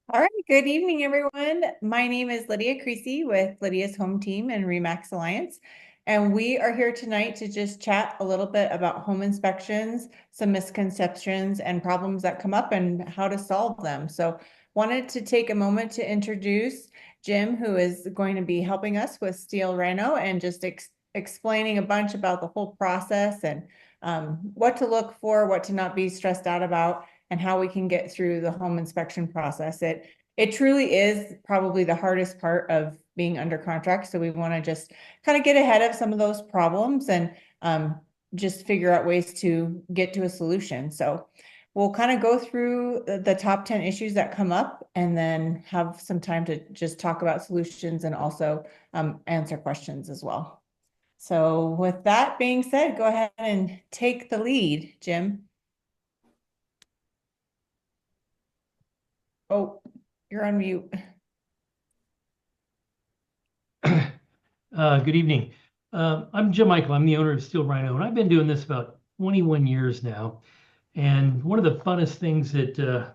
All right, good evening, everyone. My name is Lydia Creasy with Lydia's Home Team and Remax Alliance. And we are here tonight to just chat a little bit about home inspections, some misconceptions and problems that come up and how to solve them. So wanted to take a moment to introduce Jim, who is going to be helping us with Steel Rhino and just explaining a bunch about the whole process and what to look for, what to not be stressed out about and how we can get through the home inspection process. It truly is probably the hardest part of being under contract. So we want to just kind of get ahead of some of those problems and just figure out ways to get to a solution. So we'll kind of go through the top 10 issues that come up and then have some time to just talk about solutions and also answer questions as well. So with that being said, go ahead and take the lead, Jim. Oh, you're on mute. Good evening. I'm Jim Michael. I'm the owner of Steel Rhino, and I've been doing this about 21 years now. And one of the funnest things that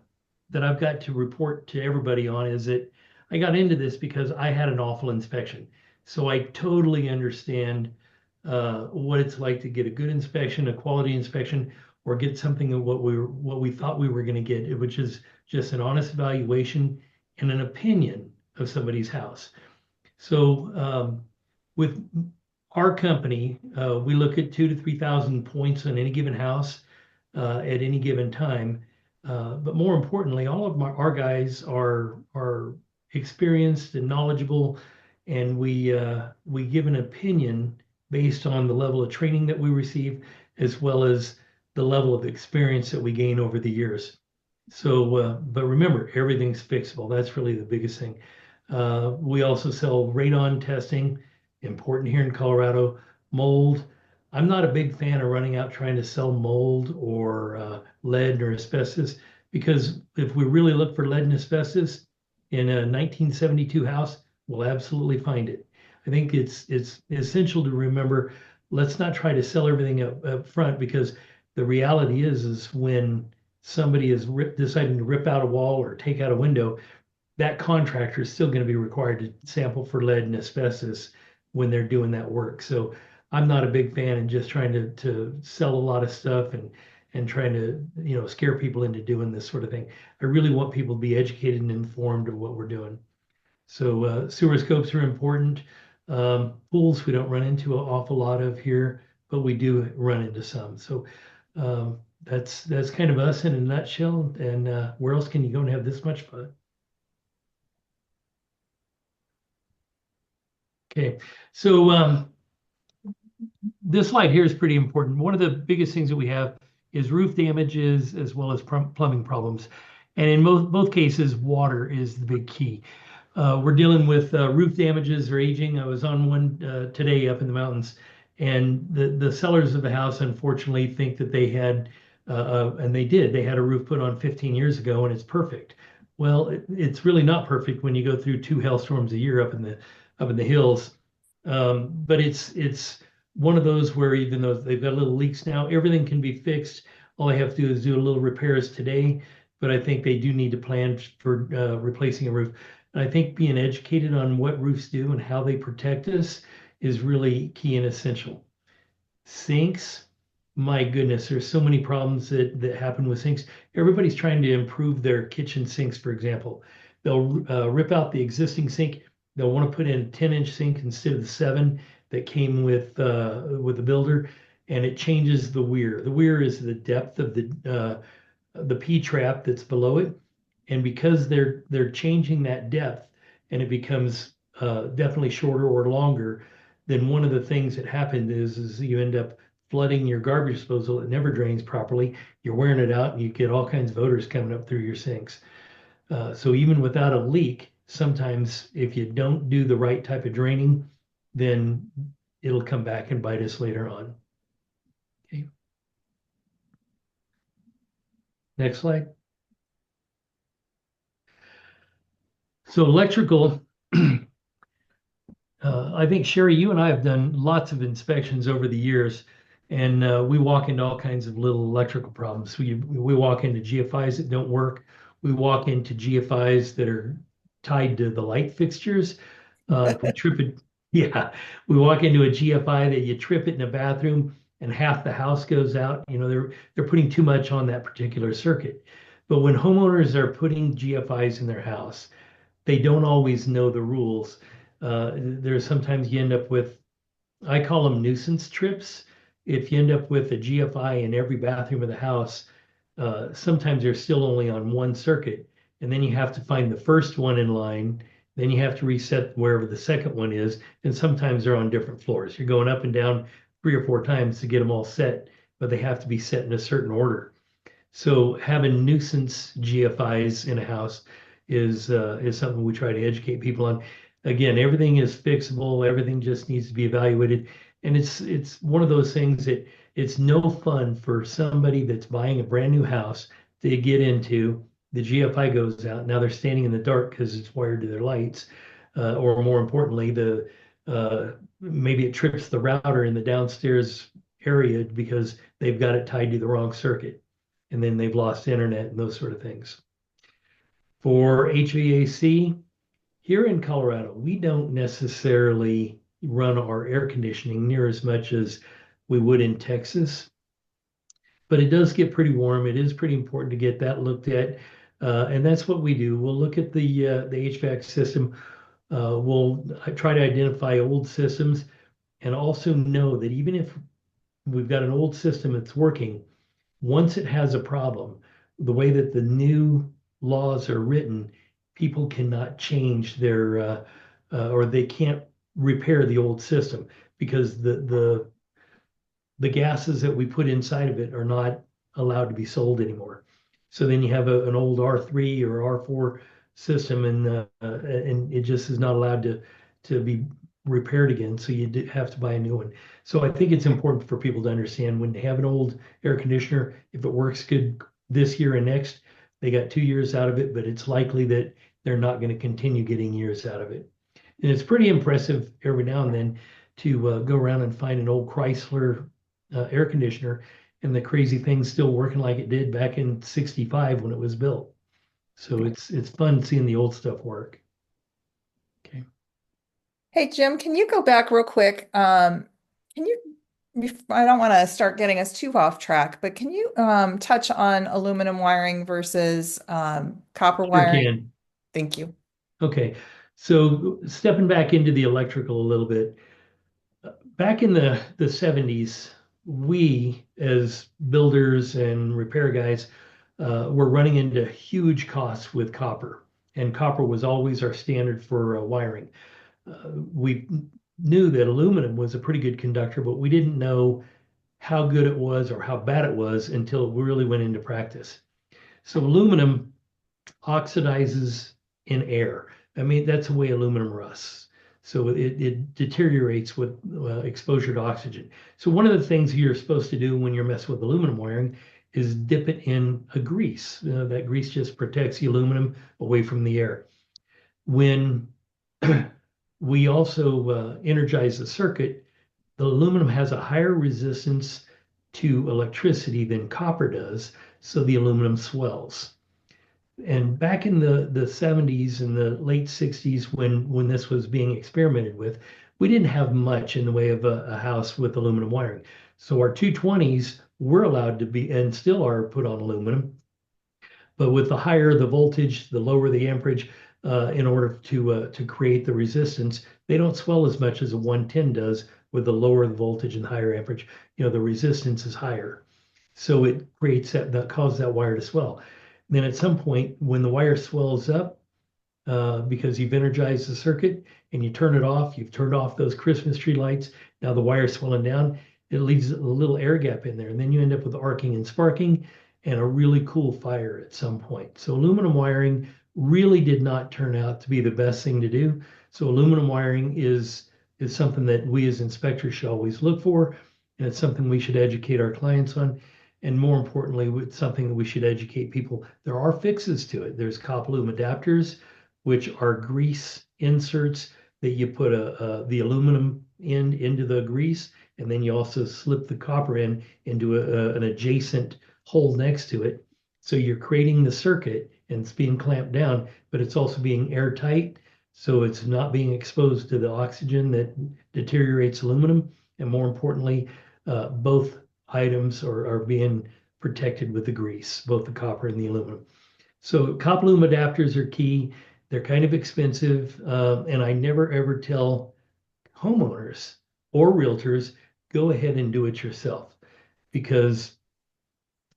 I've got to report to everybody on is that I got into this because I had an awful inspection. So I totally understand what it's like to get a good inspection, a quality inspection, or get something of what we thought we were going to get, which is just an honest evaluation and an opinion of somebody's house. So with our company, we look at 2 to 3,000 points on any given house at any given time. But more importantly, all of our guys are experienced and knowledgeable, and we give an opinion based on the level of training that we receive, as well as the level of experience that we gain over the years. So, but remember, everything's fixable. That's really the biggest thing. We also sell radon testing, important here in Colorado. Mold. I'm not a big fan of running out trying to sell mold or lead or asbestos, because if we really look for lead and asbestos in a 1972 house, we'll absolutely find it. I think it's essential to remember, let's not try to sell everything up front, because the reality is when somebody is deciding to rip out a wall or take out a window, that contractor is still going to be required to sample for lead and asbestos when they're doing that work. So I'm not a big fan of just trying to sell a lot of stuff and trying to, scare people into doing this sort of thing. I really want people to be educated and informed of what we're doing. So sewer scopes are important. Pools we don't run into an awful lot of here, but we do run into some. So that's kind of us in a nutshell. And where else can you go and have this much fun? Okay, so this slide here is pretty important. One of the biggest things that we have is roof damages as well as plumbing problems. And in both cases, water is the big key. We're dealing with roof damages or aging. I was on one today up in the mountains, and the sellers of the house unfortunately think that they had, and they did, they had a roof put on 15 years ago and it's perfect. Well, it's really not perfect when you go through 2 hailstorms a year up in the hills. But it's one of those where even though they've got little leaks now, everything can be fixed. All they have to do is do a little repairs today. But I think they do need to plan for replacing a roof. And I think being educated on what roofs do and how they protect us is really key and essential. Sinks, my goodness, there's so many problems that happen with sinks. Everybody's trying to improve their kitchen sinks, for example. They'll rip out the existing sink. They'll want to put in a 10-inch sink instead of the 7 that came with the builder, and it changes the weir. The weir is the depth of the P trap that's below it, and because they're changing that depth, and it becomes definitely shorter or longer, then one of the things that happened is you end up flooding your garbage disposal. It never drains properly. You're wearing it out, and you get all kinds of odors coming up through your sinks. So even without a leak, sometimes if you don't do the right type of draining, then it'll come back and bite us later on. Okay. Next slide. So electrical, I think Sherry, you and I have done lots of inspections over the years, and we walk into all kinds of little electrical problems. We walk into GFIs that don't work. we walk into GFIs that are tied to the light fixtures. If we trip it, yeah, we walk into a GFI that you trip it in a bathroom and half the house goes out. They're putting too much on that particular circuit. But when homeowners are putting GFIs in their house, they don't always know the rules. There's sometimes you end up with, I call them nuisance trips. If you end up with a GFI in every bathroom of the house, sometimes they're still only on one circuit, and then you have to find the first one in line. Then you have to reset wherever the second one is, and sometimes they're on different floors. You're going up and down 3 or 4 times to get them all set, but they have to be set in a certain order. So having nuisance GFIs in a house is something we try to educate people on. Again, everything is fixable. Everything just needs to be evaluated, and it's one of those things that it's no fun for somebody that's buying a brand new house to get into. The GFI goes out. Now they're standing in the dark because it's wired to their lights, or more importantly, the maybe it trips the router in the downstairs area because they've got it tied to the wrong circuit, and then they've lost internet and those sort of things. For HVAC, here in Colorado, we don't necessarily run our air conditioning near as much as we would in Texas, but it does get pretty warm. It is pretty important to get that looked at. And that's what we do. We'll look at the HVAC system. We'll try to identify old systems and also know that even if we've got an old system that's working, once it has a problem, the way that the new laws are written, people cannot change their or they can't repair the old system because the gases that we put inside of it are not allowed to be sold anymore. So then you have an old R3 or R4 system, and it just is not allowed to be repaired again. So you have to buy a new one. So I think it's important for people to understand when they have an old air conditioner, if it works good this year and next, they got 2 years out of it, but it's likely that they're not going to continue getting years out of it. And it's pretty impressive every now and then to go around and find an old Chrysler air conditioner, and the crazy thing's still working like it did back in '65 when it was built. So it's fun seeing the old stuff work. Okay. Hey, Jim, can you go back real quick? Can you, I don't want to start getting us too off track, but can you touch on aluminum wiring versus copper Sure wiring? can. Thank you. Okay. So stepping back into the electrical a little bit, back in the 70s, we as builders and repair guys were running into huge costs with copper, and copper was always our standard for wiring. We knew that aluminum was a pretty good conductor, but we didn't know how good it was or how bad it was until we really went into practice. So aluminum oxidizes in air. I mean, that's the way aluminum rusts. So it deteriorates with exposure to oxygen. So one of the things you're supposed to do when you're messing with aluminum wiring is dip it in a grease. That grease just protects the aluminum away from the air. When we also energize the circuit, the aluminum has a higher resistance to electricity than copper does, so the aluminum swells. And back in the 70s and the late 60s, when this was being experimented with, we didn't have much in the way of a house with aluminum wiring. So our 220s were allowed to be, and still are, put on aluminum. But with the higher the voltage, the lower the amperage, in order to create the resistance, they don't swell as much as a 110 does. With the lower the voltage and higher amperage, the resistance is higher. So it creates that causes that wire to swell. Then at some point, when the wire swells up, because you've energized the circuit and you turn it off, you've turned off those Christmas tree lights. Now the wire's swelling down, it leaves a little air gap in there, and then you end up with arcing and sparking and a really cool fire at some point. So aluminum wiring really did not turn out to be the best thing to do. So aluminum wiring is something that we as inspectors should always look for, and it's something we should educate our clients on. And more importantly, it's something that we should educate people. There are fixes to it. There's Copalum adapters, which are grease inserts that you put the aluminum into the grease, and then you also slip the copper into an adjacent hole next to it. So you're creating the circuit, and it's being clamped down, but it's also being airtight. So it's not being exposed to the oxygen that deteriorates aluminum. And more importantly, both items are being protected with the grease, both the copper and the aluminum. So copper loom adapters are key. They're kind of expensive, and I never ever tell homeowners or realtors, go ahead and do it yourself. Because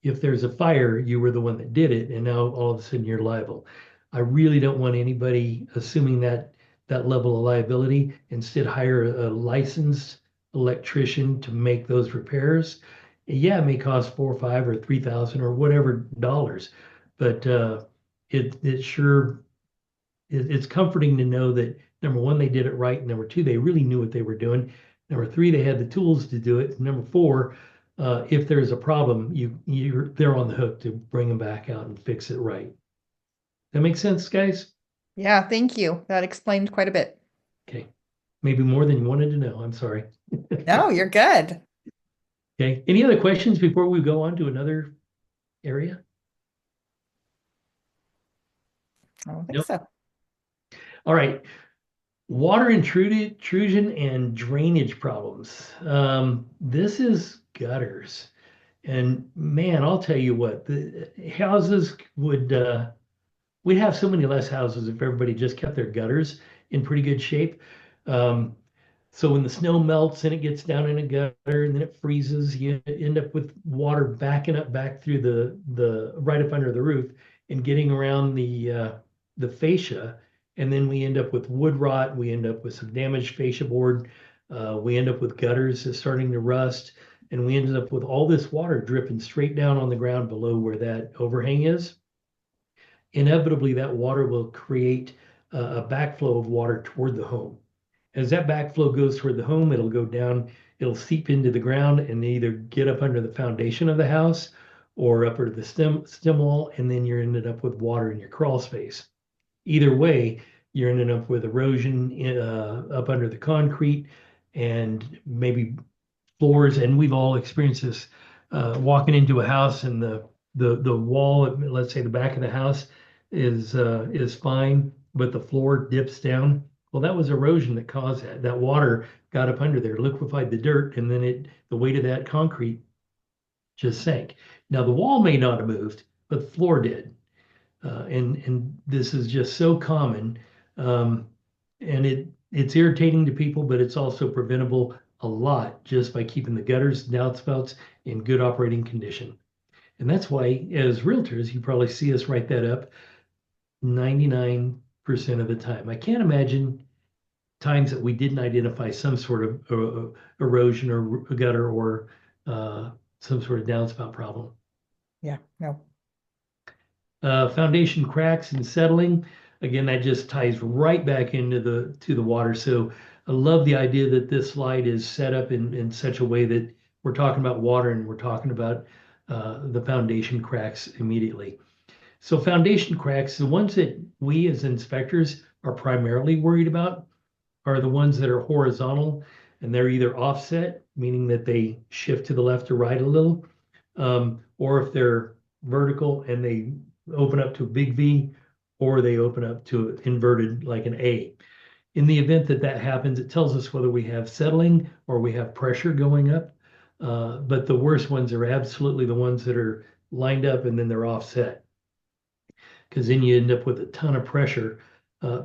if there's a fire, you were the one that did it, and now all of a sudden you're liable. I really don't want anybody assuming that level of liability. Instead, hire a licensed electrician to make those repairs. Yeah, it may cost 4 or 5 or 3,000 or whatever dollars, but it's comforting to know that number one, they did it right. Number two, they really knew what they were doing. Number three, they had the tools to do it. Number four, if there's a problem, they're on the hook to bring them back out and fix it right. That makes sense, guys? Yeah, thank you. That explained quite a bit. Okay. Maybe more than you wanted to know. I'm sorry. No, you're good. Okay. Any other questions before we go on to another area? I don't think Nope. so. All right. Water intrusion and drainage problems. This is gutters. And man, I'll tell you what, the houses we'd have so many less houses if everybody just kept their gutters in pretty good shape. Um, so when the snow melts and it gets down in a gutter and then it freezes, you end up with water backing up back through the right up under the roof and getting around the fascia. And then we end up with wood rot. We end up with some damaged fascia board. We end up with gutters that's starting to rust. And we ended up with all this water dripping straight down on the ground below where that overhang is. Inevitably, that water will create a backflow of water toward the home. As that backflow goes toward the home, it'll go down, it'll seep into the ground and either get up under the foundation of the house or up under the stem wall, and then you're ended up with water in your crawl space. Either way, you're ending up with erosion up under the concrete and maybe floors. And we've all experienced this walking into a house and the wall, let's say the back of the house is fine, but the floor dips down. Well, that was erosion that caused that. That water got up under there, liquefied the dirt, and then the weight of that concrete just sank. Now the wall may not have moved, but the floor did. And this is just so common, and it's irritating to people, but it's also preventable a lot just by keeping the gutters, downspouts in good operating condition. And that's why, as realtors, you probably see us write that up 99% of the time. I can't imagine times that we didn't identify some sort of erosion or gutter or some sort of downspout problem. Yeah, no. Foundation cracks and settling. Again, that just ties right back into the water. So I love the idea that this slide is set up in such a way that we're talking about water and we're talking about the foundation cracks immediately. So foundation cracks, the ones that we as inspectors are primarily worried about are the ones that are horizontal and they're either offset, meaning that they shift to the left or right a little, or if they're vertical and they open up to a big V, or they open up to inverted like an A. In the event that that happens, it tells us whether we have settling or we have pressure going up. But the worst ones are absolutely the ones that are lined up and then they're offset. Because then you end up with a ton of pressure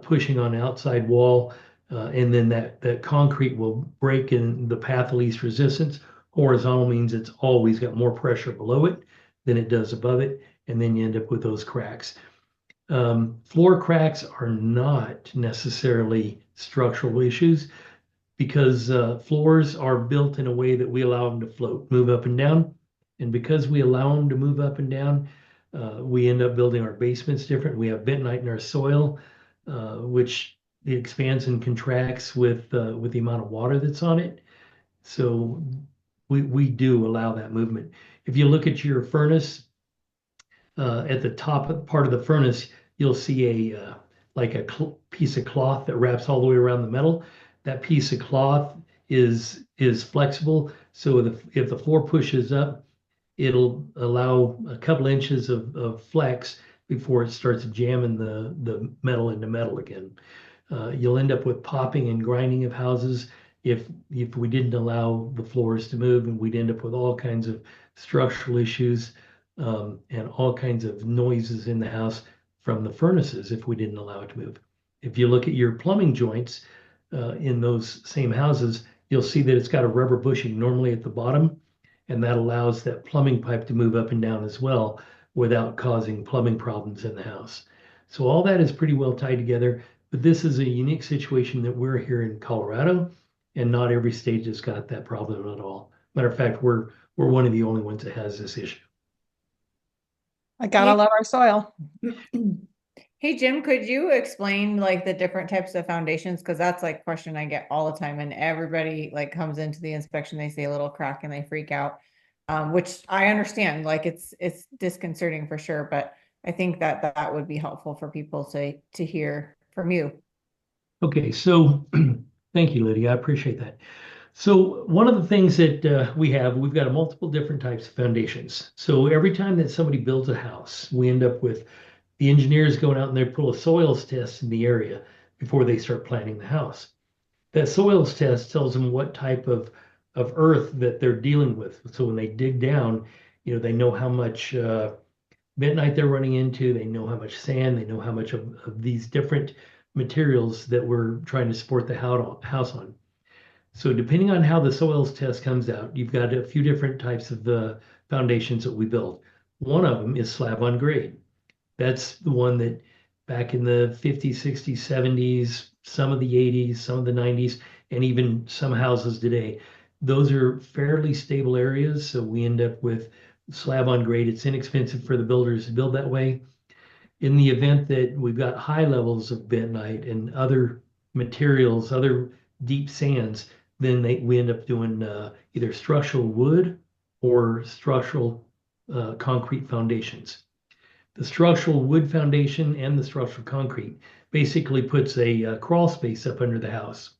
pushing on the outside wall, and then that concrete will break in the path of least resistance. Horizontal means it's always got more pressure below it than it does above it, and then you end up with those cracks. Floor cracks are not necessarily structural issues because floors are built in a way that we allow them to float, move up and down. And because we allow them to move up and down, we end up building our basements different. We have bentonite in our soil, which expands and contracts with the amount of water that's on it. So we do allow that movement. If you look at your furnace, at the top part of the furnace, you'll see a piece of cloth that wraps all the way around the metal. That piece of cloth is flexible, so if the floor pushes up, it'll allow a couple inches of flex before it starts jamming the metal into metal again. You'll end up with popping and grinding of houses if we didn't allow the floors to move, and we'd end up with all kinds of structural issues and all kinds of noises in the house from the furnaces if we didn't allow it to move. If you look at your plumbing joints in those same houses, you'll see that it's got a rubber bushing normally at the bottom, and that allows that plumbing pipe to move up and down as well without causing plumbing problems in the house. So all that is pretty well tied together, but this is a unique situation that we're here in Colorado, and not every state has got that problem at all. Matter of fact, we're one of the only ones that has this issue. I gotta love our soil. Hey, Jim, could you explain like the different types of foundations? Because that's like a question I get all the time, and everybody like comes into the inspection, they see a little crack and they freak out. Which I understand, like it's disconcerting for sure, but I think that that would be helpful for people to hear from you. Okay, so thank you, Lydia. I appreciate that. So one of the things that we've got multiple different types of foundations. So every time that somebody builds a house, we end up with the engineers going out and they pull a soils test in the area before they start planning the house. That soils test tells them what type of earth that they're dealing with. So when they dig down, they know how much bentonite they're running into, they know how much sand, they know how much of these different materials that we're trying to support the house on. So depending on how the soils test comes out, you've got a few different types of the foundations that we build. One of them is slab on grade. That's the one that back in the 50s, 60s, 70s, some of the 80s, some of the 90s, and even some houses today, those are fairly stable areas. So we end up with slab on grade. It's inexpensive for the builders to build that way. In the event that we've got high levels of bentonite and other materials, other deep sands, then we end up doing either structural wood or structural concrete foundations. The structural wood foundation and the structural concrete basically puts a crawl space up under the house.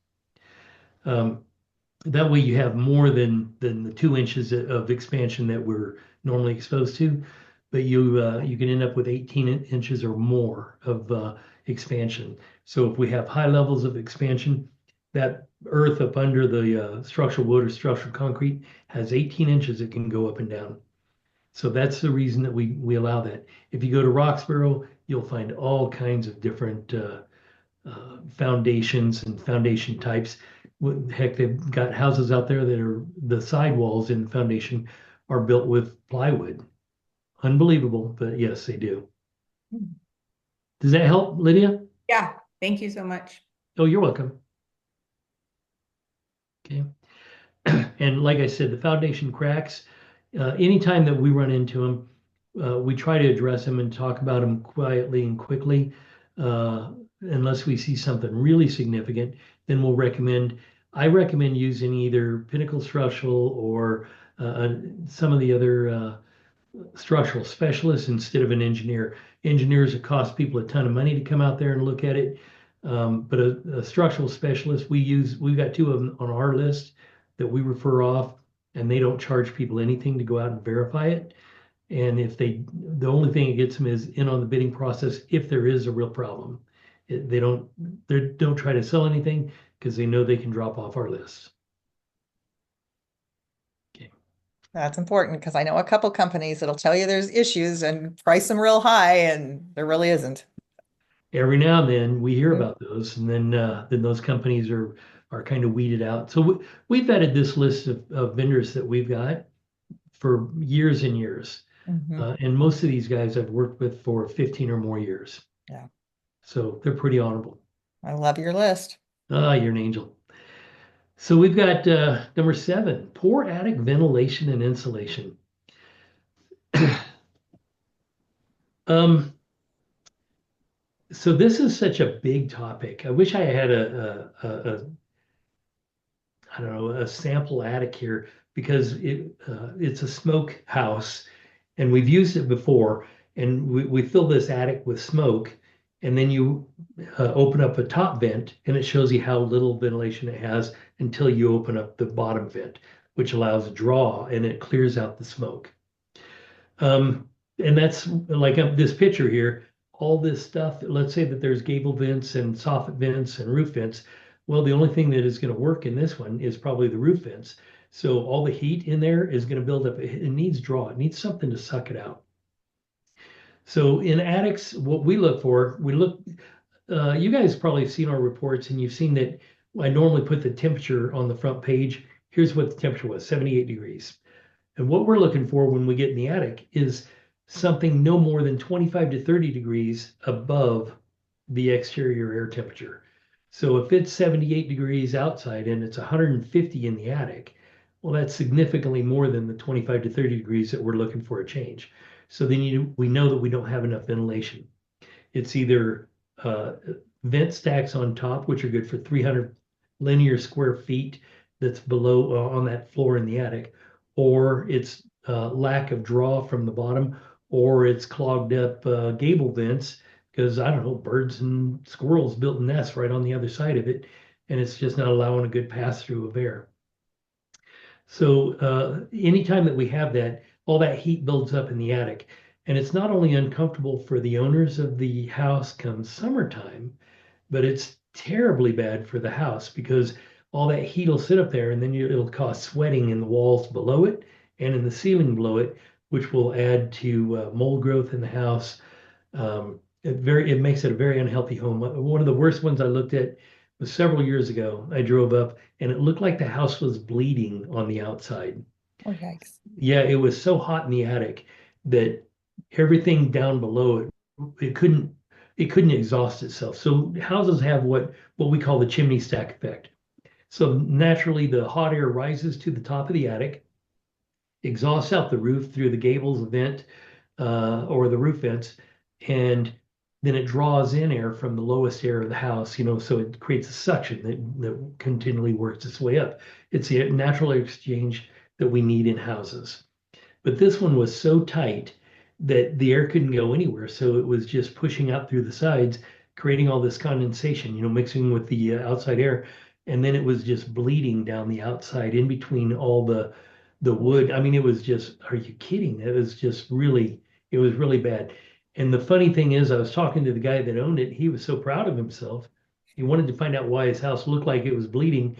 That way you have more than the 2 inches of expansion that we're normally exposed to, but you can end up with 18 inches or more of expansion. So if we have high levels of expansion, that earth up under the structural wood or structural concrete has 18 inches it can go up and down. So that's the reason that we allow that. If you go to Roxborough, you'll find all kinds of different foundations and foundation types. Heck, they've got houses out there that are the sidewalls in foundation are built with plywood. Unbelievable, but yes, they do. Does that help, Lydia? Yeah, thank you so much. Oh, you're welcome. Okay. And like I said, the foundation cracks, anytime that we run into them, we try to address them and talk about them quietly and quickly. Unless we see something really significant, then I recommend using either Pinnacle Structural or some of the other structural specialists instead of an engineer. Engineers, it costs people a ton of money to come out there and look at it. But a structural specialist, we've got two of them on our list that we refer off, and they don't charge people anything to go out and verify it. And the only thing it gets them is in on the bidding process if there is a real problem. They don't try to sell anything because they know they can drop off our list. Okay. That's important because I know a couple companies that'll tell you there's issues and price them real high, and there really isn't. Every now and then we hear about those, and then those companies are kind of weeded out. So we've vetted this list of vendors that we've got for years and years. And most of these guys I've worked with for 15 or more years. Yeah. So they're pretty honorable. I love your list. Ah, you're an angel. So we've got number 7, poor attic ventilation and insulation. So this is such a big topic. I wish I had I don't know, a sample attic here because it's a smoke house and we've used it before, and we fill this attic with smoke, and then you open up a top vent and it shows you how little ventilation it has until you open up the bottom vent, which allows a draw and it clears out the smoke. And that's like this picture here, all this stuff, let's say that there's gable vents and soffit vents and roof vents. Well, the only thing that is going to work in this one is probably the roof vents. So all the heat in there is going to build up. It needs draw. It needs something to suck it out. So in attics, what we look for, you guys probably have seen our reports and you've seen that I normally put the temperature on the front page. Here's what the temperature was, 78 degrees. And what we're looking for when we get in the attic is something no more than 25 to 30 degrees above the exterior air temperature. So if it's 78 degrees outside and it's 150 in the attic, well, that's significantly more than the 25 to 30 degrees that we're looking for a change. So then we know that we don't have enough ventilation. It's either uh, vent stacks on top, which are good for 300 linear square feet that's below on that floor in the attic, or it's lack of draw from the bottom, or it's clogged up gable vents because I don't know, birds and squirrels built nests right on the other side of it, and it's just not allowing a good pass through of air. So anytime that we have that, all that heat builds up in the attic. And it's not only uncomfortable for the owners of the house come summertime, but it's terribly bad for the house because all that heat will sit up there and then it'll cause sweating in the walls below it and in the ceiling below it, which will add to mold growth in the house. It makes it a very unhealthy home. One of the worst ones I looked at was several years ago. I drove up and it looked like the house was bleeding on the outside. Oh, yikes. Yeah, it was so hot in the attic that everything down below it, it couldn't it couldn't exhaust itself. So houses have what we call the chimney stack effect. So naturally the hot air rises to the top of the attic, exhausts out the roof through the gables vent or the roof vents, and then it draws in air from the lowest air of the house, so it creates a suction that continually works its way up. It's the natural exchange that we need in houses. But this one was so tight that the air couldn't go anywhere. So it was just pushing out through the sides, creating all this condensation, mixing with the outside air. And then it was just bleeding down the outside in between all the wood. I mean, it was just, are you kidding? It was really bad. And the funny thing is, I was talking to the guy that owned it. He was so proud of himself. He wanted to find out why his house looked like it was bleeding,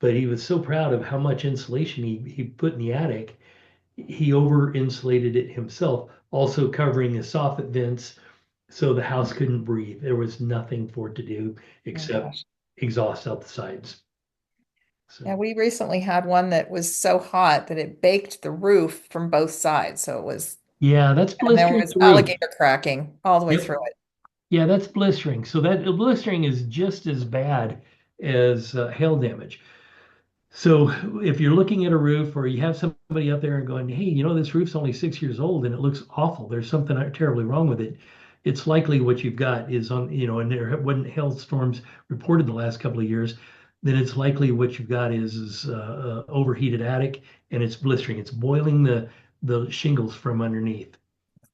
but he was so proud of how much insulation he put in the attic. He over insulated it himself, also covering his soffit vents so the house couldn't breathe. There was nothing for it to do Oh, except gosh. exhaust out the sides. Yeah, So we recently had one that was so hot that it baked the roof from both sides. So it was, yeah, that's and there blistering was the roof. alligator cracking all the way Yep. through it. Yeah, that's blistering. So that blistering is just as bad as hail damage. So if you're looking at a roof or you have somebody up there and going, hey, this roof's only 6 years old and it looks awful, there's something terribly wrong with it. It's likely what you've got is and there wasn't hailstorms reported the last couple of years, then it's likely what you've got is overheated attic and it's blistering. It's boiling the shingles from underneath.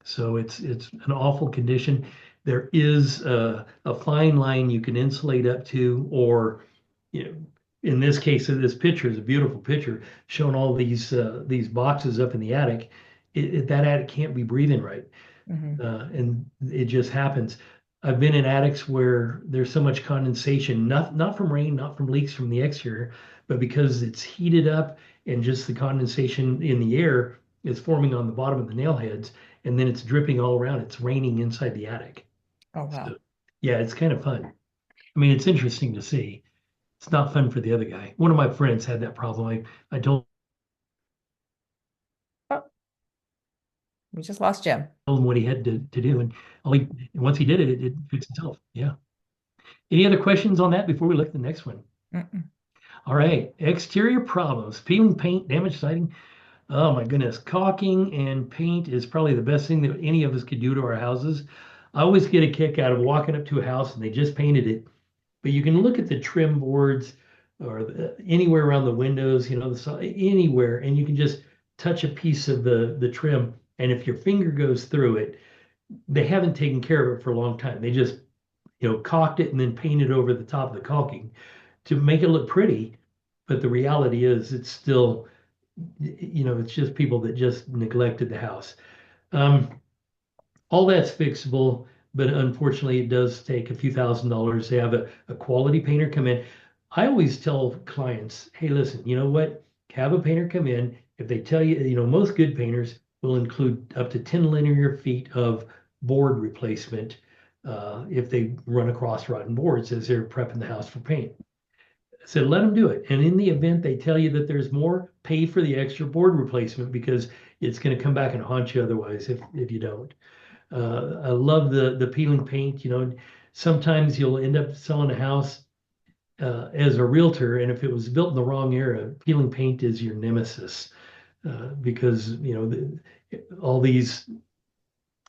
So it's an awful condition. There is a fine line you can insulate up to, or you know, in this case, this picture is a beautiful picture showing all these boxes up in the attic. That attic can't be breathing right, Mhm. and it just happens. I've been in attics where there's so much condensation, not from rain, not from leaks from the exterior, but because it's heated up and just the condensation in the air is forming on the bottom of the nail heads, and then it's dripping all around. It's raining inside the attic. Oh, wow. So yeah, it's kind of fun. I mean, it's interesting to see. It's not fun for the other guy. One of my friends had that problem. I told Oh, we just lost Jim. him what he had to do, and once he did it, it fixed itself. Yeah. Any other questions on that before we look at the next one? Mm-mm. All right. Exterior problems, peeling paint, damaged siding. Oh my goodness. Caulking and paint is probably the best thing that any of us could do to our houses. I always get a kick out of walking up to a house and they just painted it, but you can look at the trim boards or anywhere around the windows, anywhere, and you can just touch a piece of the trim. And if your finger goes through it, they haven't taken care of it for a long time. They just, caulked it and then painted over the top of the caulking to make it look pretty. But the reality is it's still, it's just people that just neglected the house. Um, all that's fixable, but unfortunately, it does take a few $1,000s to have a quality painter come in. I always tell clients, hey, listen, you know what? Have a painter come in. If they tell you, most good painters will include up to 10 linear feet of board replacement if they run across rotten boards as they're prepping the house for paint. I said, let them do it. And in the event they tell you that there's more, pay for the extra board replacement because it's going to come back and haunt you otherwise if you don't. I love the peeling paint. Sometimes you'll end up selling a house as a realtor, and if it was built in the wrong era, peeling paint is your nemesis because all these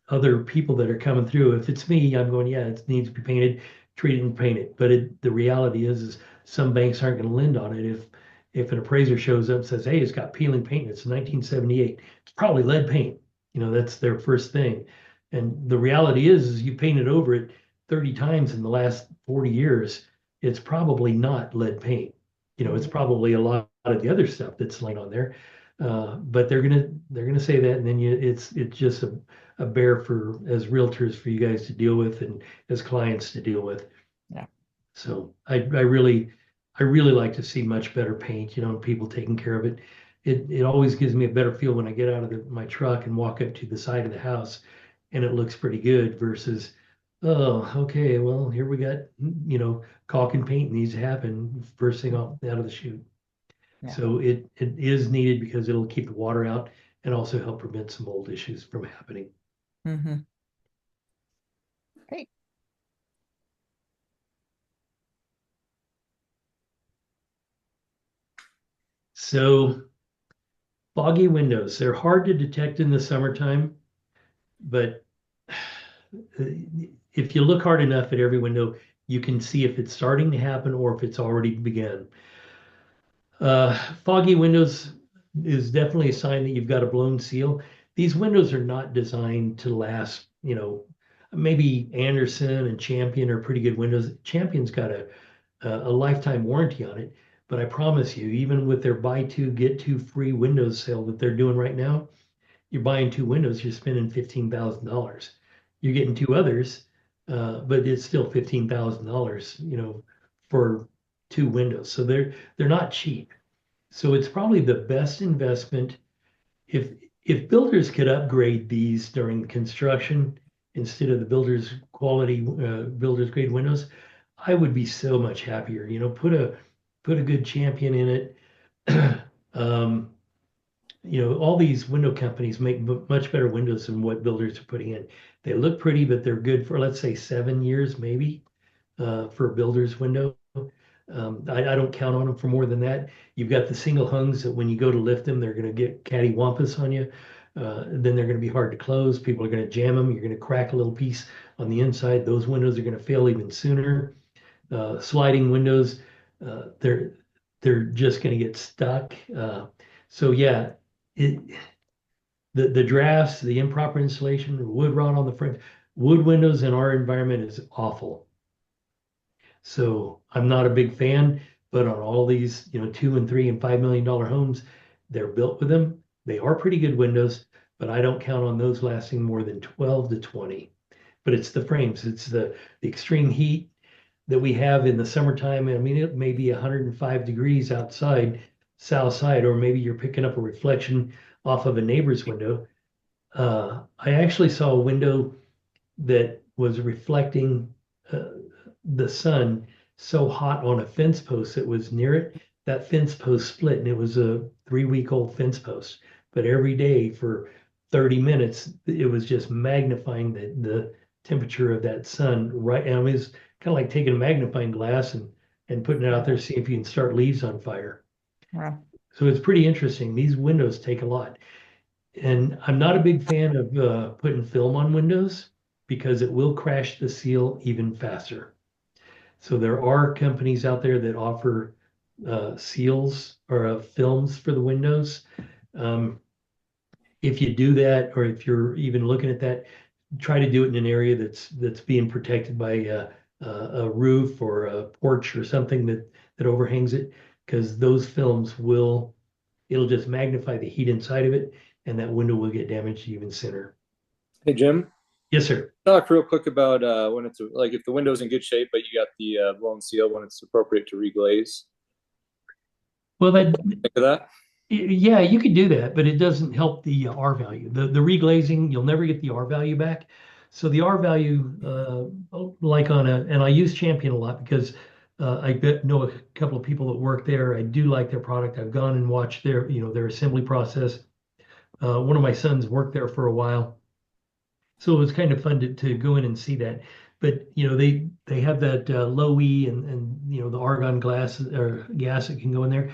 other people that are coming through. If it's me, I'm going, yeah, it needs to be painted, treated and painted. But the reality is some banks aren't going to lend on it. If an appraiser shows up and says, hey, it's got peeling paint, it's 1978, it's probably lead paint. That's their first thing. And the reality is you painted over it 30 times in the last 40 years, it's probably not lead paint. It's probably a lot of the other stuff that's laying on there. But they're gonna say that, and then it's just a bear for as realtors for you guys to deal with and as clients to deal with. Yeah. So I really like to see much better paint, and people taking care of it. It always gives me a better feel when I get out of my truck and walk up to the side of the house and it looks pretty good versus, oh, okay, well, here we got, caulk and paint needs to happen first thing out of the chute. Yeah. So it is needed because it'll keep the water out and also help prevent some mold issues from happening. Mm-hmm. Great. So foggy windows, they're hard to detect in the summertime, but if you look hard enough at every window, you can see if it's starting to happen or if it's already begun. Foggy windows is definitely a sign that you've got a blown seal. These windows are not designed to last, maybe Anderson and Champion are pretty good windows. Champion's got a lifetime warranty on it, but I promise you, even with their buy two, get two free Windows sale that they're doing right now, you're buying two windows, you're spending $15,000. You're getting two others, but it's still $15,000, for two windows. So they're not cheap. So it's probably the best investment if builders could upgrade these during construction instead of the builders quality builders grade windows, I would be so much happier. Put a good Champion in it. um, all these window companies make much better windows than what builders are putting in. They look pretty, but they're good for, let's say, 7 years maybe for a builder's window. I don't count on them for more than that. You've got the single hungs that when you go to lift them, they're going to get cattywampus on you. Then they're going to be hard to close. People are going to jam them. You're going to crack a little piece on the inside. Those windows are going to fail even sooner. Sliding windows, they're just going to get stuck. So yeah, it the drafts, the improper insulation, wood rot on the front, wood windows in our environment is awful. So I'm not a big fan, but on all these, $2 and $3 and $5 million homes, they're built with them. They are pretty good windows, but I don't count on those lasting more than 12 to 20. But it's the frames, it's the extreme heat that we have in the summertime. I mean, it may be 105 degrees outside, south side, or maybe you're picking up a reflection off of a neighbor's window. I actually saw a window that was reflecting the sun so hot on a fence post that was near it. That fence post split, and it was a 3-week-old fence post. But every day for 30 minutes, it was just magnifying the temperature of that sun. Right, and it was kind of like taking a magnifying glass and putting it out there, see if you can start leaves on fire. Wow. So it's pretty interesting. These windows take a lot. And I'm not a big fan of putting film on windows because it will crash the seal even faster. So there are companies out there that offer seals or films for the windows. Um, if you do that, or if you're even looking at that, try to do it in an area that's being protected by a roof or a porch or something that overhangs it, because those films it'll just magnify the heat inside of it, and that window will get damaged even sooner. Hey, Jim. Yes, sir. Talk real quick about when it's like if the window's in good shape, but you got the blown seal when it's appropriate to reglaze. Well, that Think of that. yeah, you could do that, but it doesn't help the R value. The reglazing, you'll never get the R value back. So the R value, like on a, and I use Champion a lot because know a couple of people that work there. I do like their product. I've gone and watched their, their assembly process. One of my sons worked there for a while, so it was kind of fun to go in and see that. But they have that low E and the argon glass or gas that can go in there.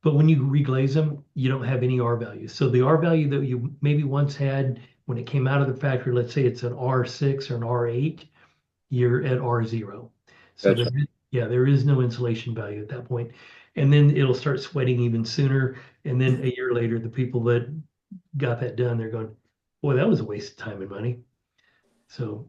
But when you reglaze them, you don't have any R value. So the R value that you maybe once had when it came out of the factory, let's say it's an R6 or an R8, you're at R0. So Gotcha. there is no insulation value at that point. And then it'll start sweating even sooner. And then a year later, the people that got that done, they're going, boy, that was a waste of time and money. So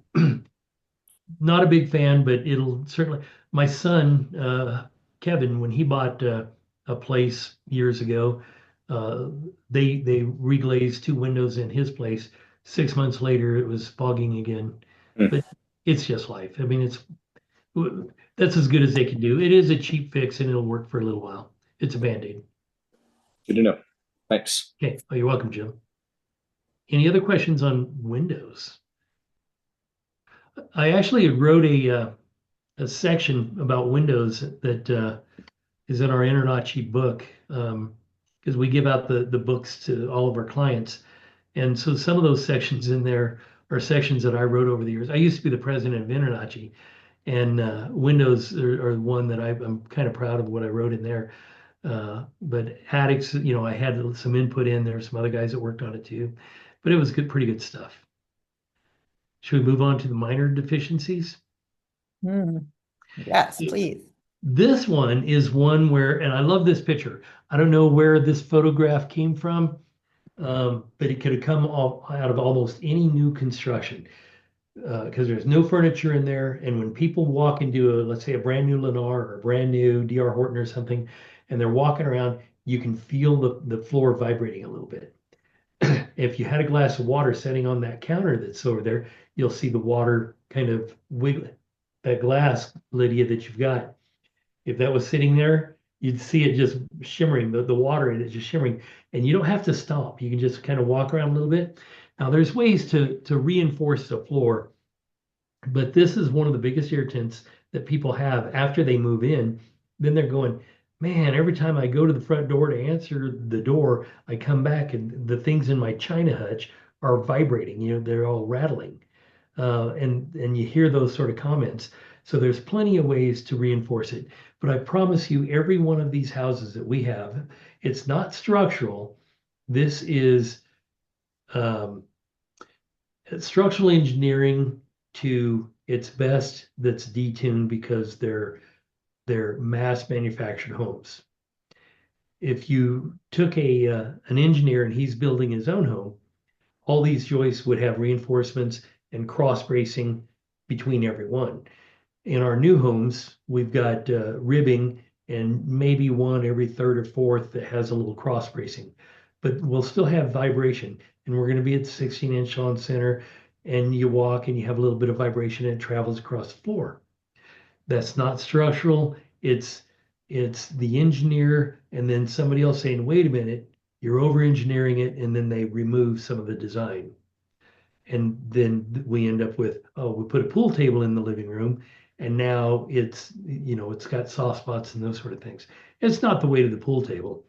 not a big fan, but it'll certainly. My son, Kevin, when he bought a place years ago, uh, they reglazed two windows in his place. 6 months later, it was fogging again. Hmm. But it's just life. I mean, that's as good as they can do. It is a cheap fix, and it'll work for a little while. It's a Band-Aid. Good to know. Thanks. Okay. Oh, you're welcome, Jim. Any other questions on Windows? I actually wrote a section about Windows that is in our InterNACHI book because we give out the books to all of our clients. And so some of those sections in there are sections that I wrote over the years. I used to be the president of InterNACHI, and Windows are one that I'm kind of proud of what I wrote in there. But Addicts, I had some input in there, some other guys that worked on it too, but it was good, pretty good stuff. Should we move on to the minor deficiencies? Yes, please. This one is one where, and I love this picture. I don't know where this photograph came from, but it could have come out of almost any new construction because there's no furniture in there. And when people walk into let's say a brand new Lennar or a brand new DR Horton or something, and they're walking around, you can feel the floor vibrating a little bit. If you had a glass of water sitting on that counter that's over there, you'll see the water kind of wiggle. That glass, Lydia, that you've got, if that was sitting there, you'd see it just shimmering, the water in it just shimmering. And you don't have to stop. You can just kind of walk around a little bit. Now, there's ways to reinforce the floor, but this is one of the biggest irritants that people have after they move in. Then they're going, man, every time I go to the front door to answer the door, I come back and the things in my china hutch are vibrating. They're all rattling. And you hear those sort of comments. So there's plenty of ways to reinforce it. But I promise you, every one of these houses that we have, it's not structural. This is structural engineering to its best that's detuned because they're mass manufactured homes. If you took an engineer and he's building his own home, all these joists would have reinforcements and cross bracing between every one. In our new homes, we've got ribbing and maybe one every third or fourth that has a little cross bracing, but we'll still have vibration. And we're going to be at 16-inch on center, and you walk and you have a little bit of vibration and it travels across the floor. That's not structural. It's the engineer and then somebody else saying, wait a minute, you're over engineering it, and then they remove some of the design. And then we end up with, oh, we put a pool table in the living room, and now it's got soft spots and those sort of things. It's not the weight of the pool table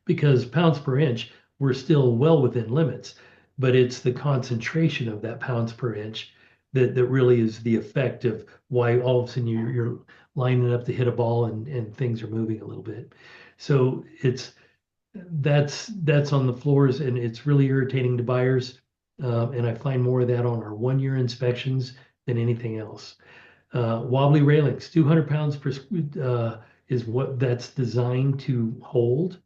because pounds per inch, we're still well within limits, but it's the concentration of that pounds per inch that really is the effect of why all of a sudden you're lining up to hit a ball and things are moving a little bit. So that's on the floors, and it's really irritating to buyers. And I find more of that on our 1-year inspections than anything else. Wobbly railings, 200 pounds per is what that's designed to hold.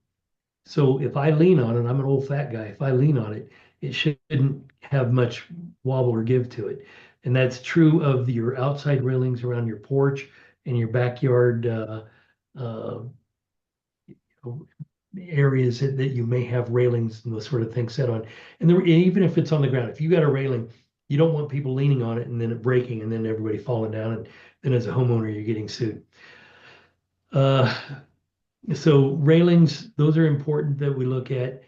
So if I lean on it, I'm an old fat guy. If I lean on it, it shouldn't have much wobble or give to it. And that's true of your outside railings around your porch and your backyard uh, areas that you may have railings and those sort of things set on. And even if it's on the ground, if you got a railing, you don't want people leaning on it and then it breaking and then everybody falling down, and then as a homeowner, you're getting sued. So railings, those are important that we look at.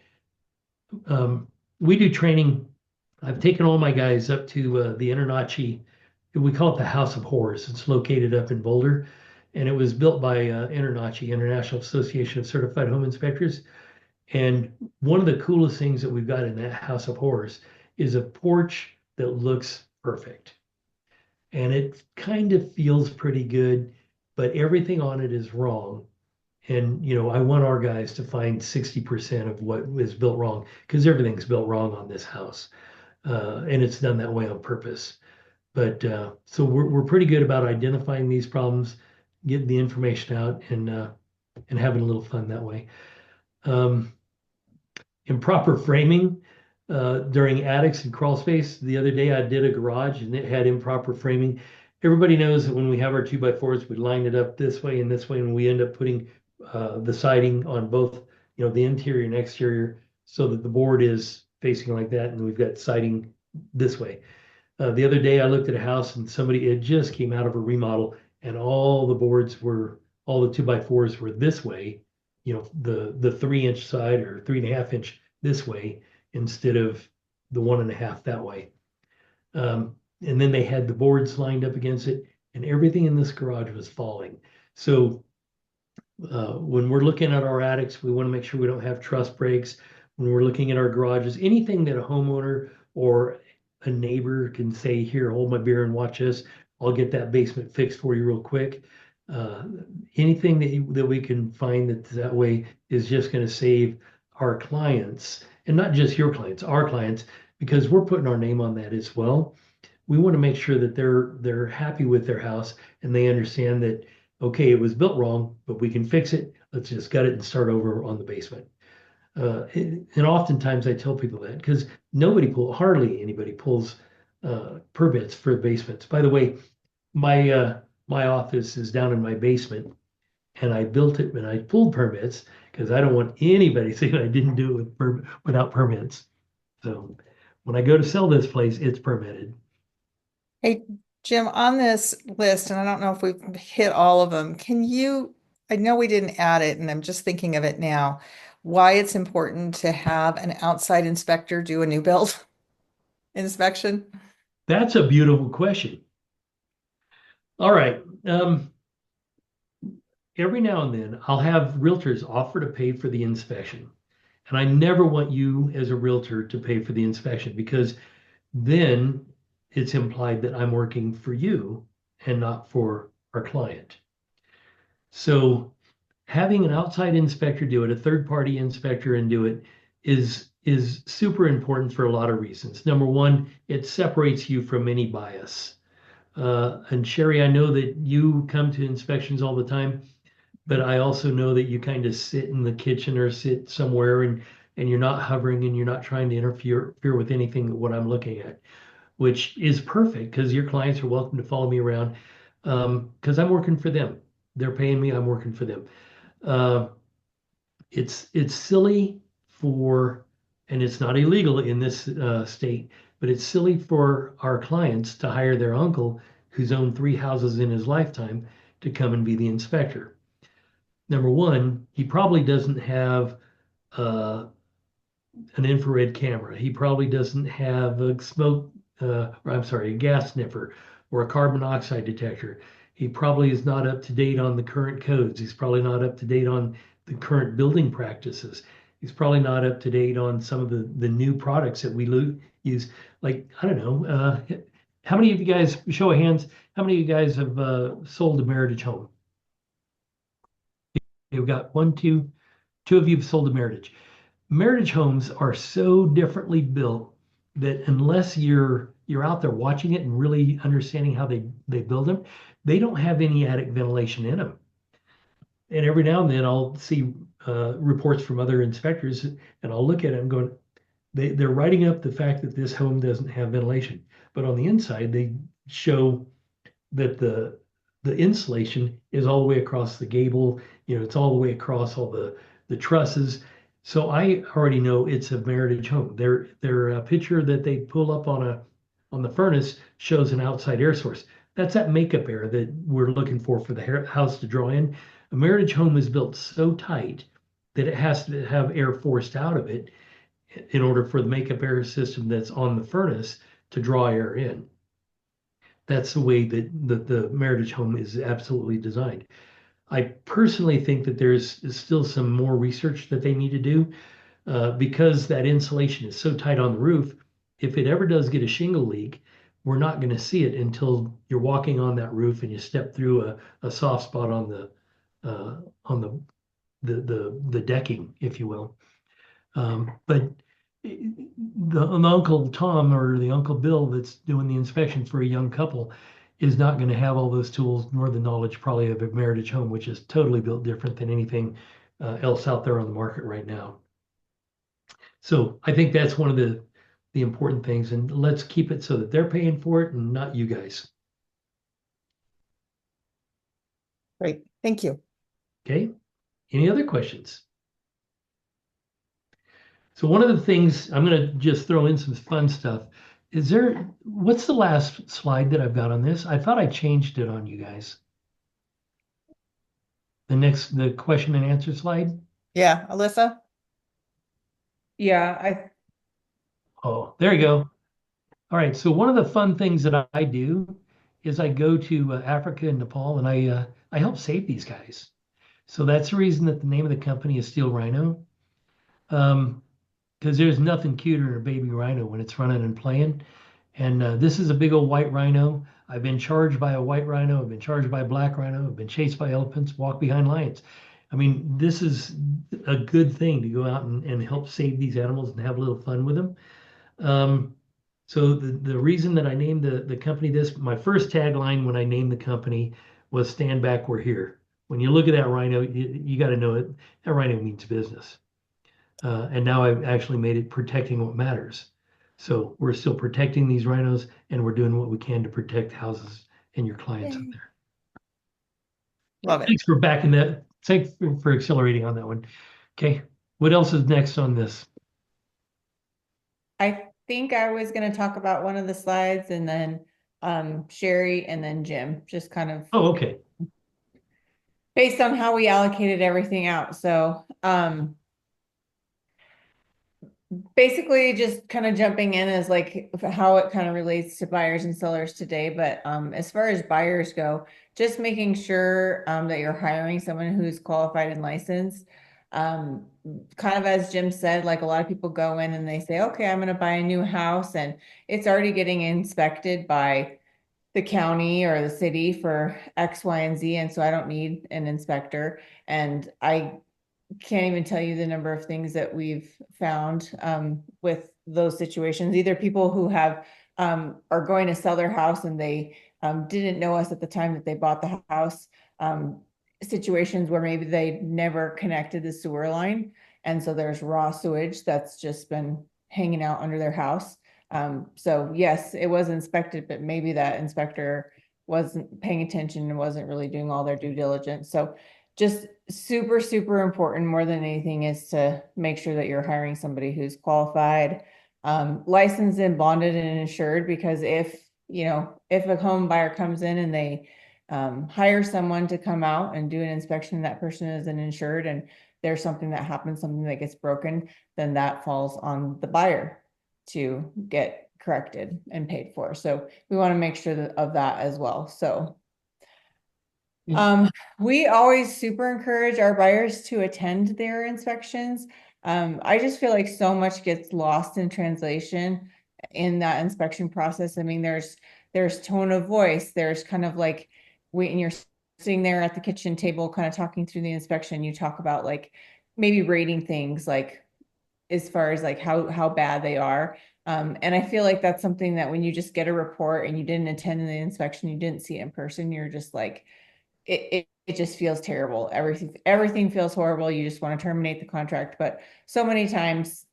We do training. I've taken all my guys up to the Internachi. We call it the House of Horrors. It's located up in Boulder, and it was built by Internachi, International Association of Certified Home Inspectors. And one of the coolest things that we've got in that House of Horrors is a porch that looks perfect. And it kind of feels pretty good, but everything on it is wrong. And, I want our guys to find 60% of what is built wrong, because everything's built wrong on this house. And it's done that way on purpose. But so we're pretty good about identifying these problems, getting the information out, and having a little fun that way. Improper framing during attics and crawl space. The other day I did a garage and it had improper framing. Everybody knows that when we have our 2x4s, we line it up this way and this way, and we end up putting the siding on both, the interior and exterior, so that the board is facing like that, and we've got siding this way. The other day I looked at a house and it just came out of a remodel, and all the 2x4s were this way, the 3-inch side or 3.5-inch this way instead of the 1.5 that way. And then they had the boards lined up against it, and everything in this garage was falling. So when we're looking at our attics, we want to make sure we don't have truss breaks. When we're looking at our garages, anything that a homeowner or a neighbor can say, here, hold my beer and watch this, I'll get that basement fixed for you real quick. Anything that we can find that way is just going to save our clients, and not just your clients, our clients, because we're putting our name on that as well. We want to make sure that they're happy with their house, and they understand that, okay, it was built wrong, but we can fix it. Let's just gut it and start over on the basement. And oftentimes I tell people that because hardly anybody pulls permits for basements. By the way, my office is down in my basement, and I built it and I pulled permits because I don't want anybody saying I didn't do it without permits. So when I go to sell this place, it's permitted. Hey, Jim, on this list, and I don't know if we've hit all of them, I know we didn't add it, and I'm just thinking of it now, why it's important to have an outside inspector do a new build inspection? That's a beautiful question. All right. Every now and then I'll have realtors offer to pay for the inspection. And I never want you as a realtor to pay for the inspection, because then it's implied that I'm working for you and not for our client. So having an outside inspector do it, a third-party inspector and do it, is super important for a lot of reasons. Number one, it separates you from any bias. And Sherry, I know that you come to inspections all the time, but I also know that you kind of sit in the kitchen or sit somewhere and you're not hovering and you're not trying to interfere with anything what I'm looking at, which is perfect because your clients are welcome to follow me around, because I'm working for them. They're paying me, I'm working for them. It's silly and it's not illegal in this state, but it's silly for our clients to hire their uncle, who's owned 3 houses in his lifetime, to come and be the inspector. Number one, he probably doesn't have an infrared camera. He probably doesn't have a gas sniffer or a carbon monoxide detector. He probably is not up to date on the current codes. He's probably not up to date on the current building practices. He's probably not up to date on some of the new products that we use. Like, I don't know, how many of you guys, show of hands, how many of you guys have sold a Meritage home? You've got 1, 2 of you have sold a Meritage. Meritage homes are so differently built that unless you're out there watching it and really understanding how they build them, they don't have any attic ventilation in them. And every now and then I'll see reports from other inspectors, and I'll look at it and going, they're writing up the fact that this home doesn't have ventilation, but on the inside they show that the insulation is all the way across the gable. It's all the way across all the trusses. So I already know it's a Meritage home. Their picture that they pull up on on the furnace shows an outside air source. That's that makeup air that we're looking for the house to draw in. A Meritage home is built so tight that it has to have air forced out of it in order for the makeup air system that's on the furnace to draw air in. That's the way that the Meritage home is absolutely designed. I personally think that there's still some more research that they need to do because that insulation is so tight on the roof. If it ever does get a shingle leak, we're not going to see it until you're walking on that roof and you step through a soft spot on the decking, if you will. But the Uncle Tom or the Uncle Bill that's doing the inspection for a young couple is not going to have all those tools nor the knowledge probably of a Meritage home, which is totally built different than anything else out there on the market right now. So I think that's one of the important things, and let's keep it so that they're paying for it and not you guys. Great, thank you. Okay. Any other questions? So one of the things I'm going to just throw in some fun stuff. What's the last slide that I've got on this? I thought I changed it on you guys. The question and answer slide. Yeah, Alyssa? Yeah, Oh, there you go. All right. So one of the fun things that I do is I go to Africa and Nepal, and I help save these guys. So that's the reason that the name of the company is Steel Rhino. Because there's nothing cuter than a baby rhino when it's running and playing. And this is a big old white rhino. I've been charged by a white rhino. I've been charged by a black rhino. I've been chased by elephants, walked behind lions. I mean, this is a good thing to go out and help save these animals and have a little fun with them. So the reason that I named the company this, my first tagline when I named the company was "Stand back, we're here." When you look at that rhino, you got to know it. That rhino means business. And now I've actually made it protecting what matters. So we're still protecting these rhinos, and we're doing what we can to protect houses and your clients out there. Love it. Thanks for backing that. Thanks for accelerating on that one. Okay, what else is next on this? I think I was going to talk about one of the slides and then Sherry and then Jim, just kind of Oh, okay. based on how we allocated everything out. So basically just kind of jumping in as like how it kind of relates to buyers and sellers today. But as far as buyers go, just making sure that you're hiring someone who's qualified and licensed. Kind of as Jim said, like a lot of people go in and they say, okay, I'm going to buy a new house and it's already getting inspected by the county or the city for X, Y, and Z. And so I don't need an inspector. And I can't even tell you the number of things that we've found with those situations. Either people who have are going to sell their house and they didn't know us at the time that they bought the house. Situations where maybe they never connected the sewer line, and so there's raw sewage that's just been hanging out under their house. So yes, it was inspected, but maybe that inspector wasn't paying attention and wasn't really doing all their due diligence. So just super, super important more than anything is to make sure that you're hiring somebody who's qualified, licensed and bonded and insured, because if a home buyer comes in and they hire someone to come out and do an inspection, that person isn't insured and there's something that happens, something that gets broken, then that falls on the buyer to get corrected and paid for. So we want to make sure of that as well. So we always super encourage our buyers to attend their inspections. I just feel like so much gets lost in translation in that inspection process. I mean, there's tone of voice. There's kind of like when you're sitting there at the kitchen table, kind of talking through the inspection, you talk about like maybe rating things like as far as like how bad they are. And I feel like that's something that when you just get a report and you didn't attend the inspection, you didn't see it in person, you're just like, it just feels terrible. Everything feels horrible. You just want to terminate the contract. But so many times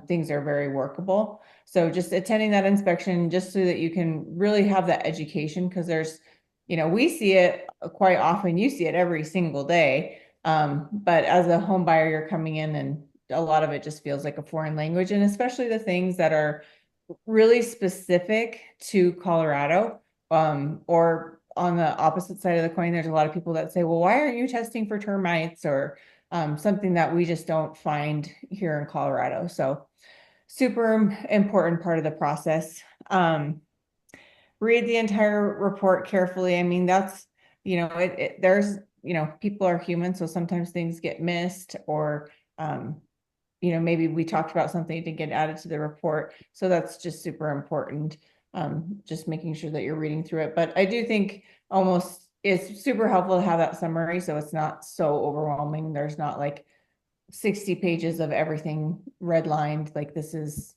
things are very workable. So just attending that inspection just so that you can really have that education, because we see it quite often. You see it every single day. But as a home buyer, you're coming in and a lot of it just feels like a foreign language, and especially the things that are really specific to Colorado. Or on the opposite side of the coin, there's a lot of people that say, well, why aren't you testing for termites, or something that we just don't find here in Colorado. So super important part of the process. Read the entire report carefully. I mean, that's, there's, people are human, so sometimes things get missed, or maybe we talked about something to get added to the report. So that's just super important. Just making sure that you're reading through it. But I do think almost it's super helpful to have that summary, so it's not so overwhelming. There's not like 60 pages of everything redlined, like this is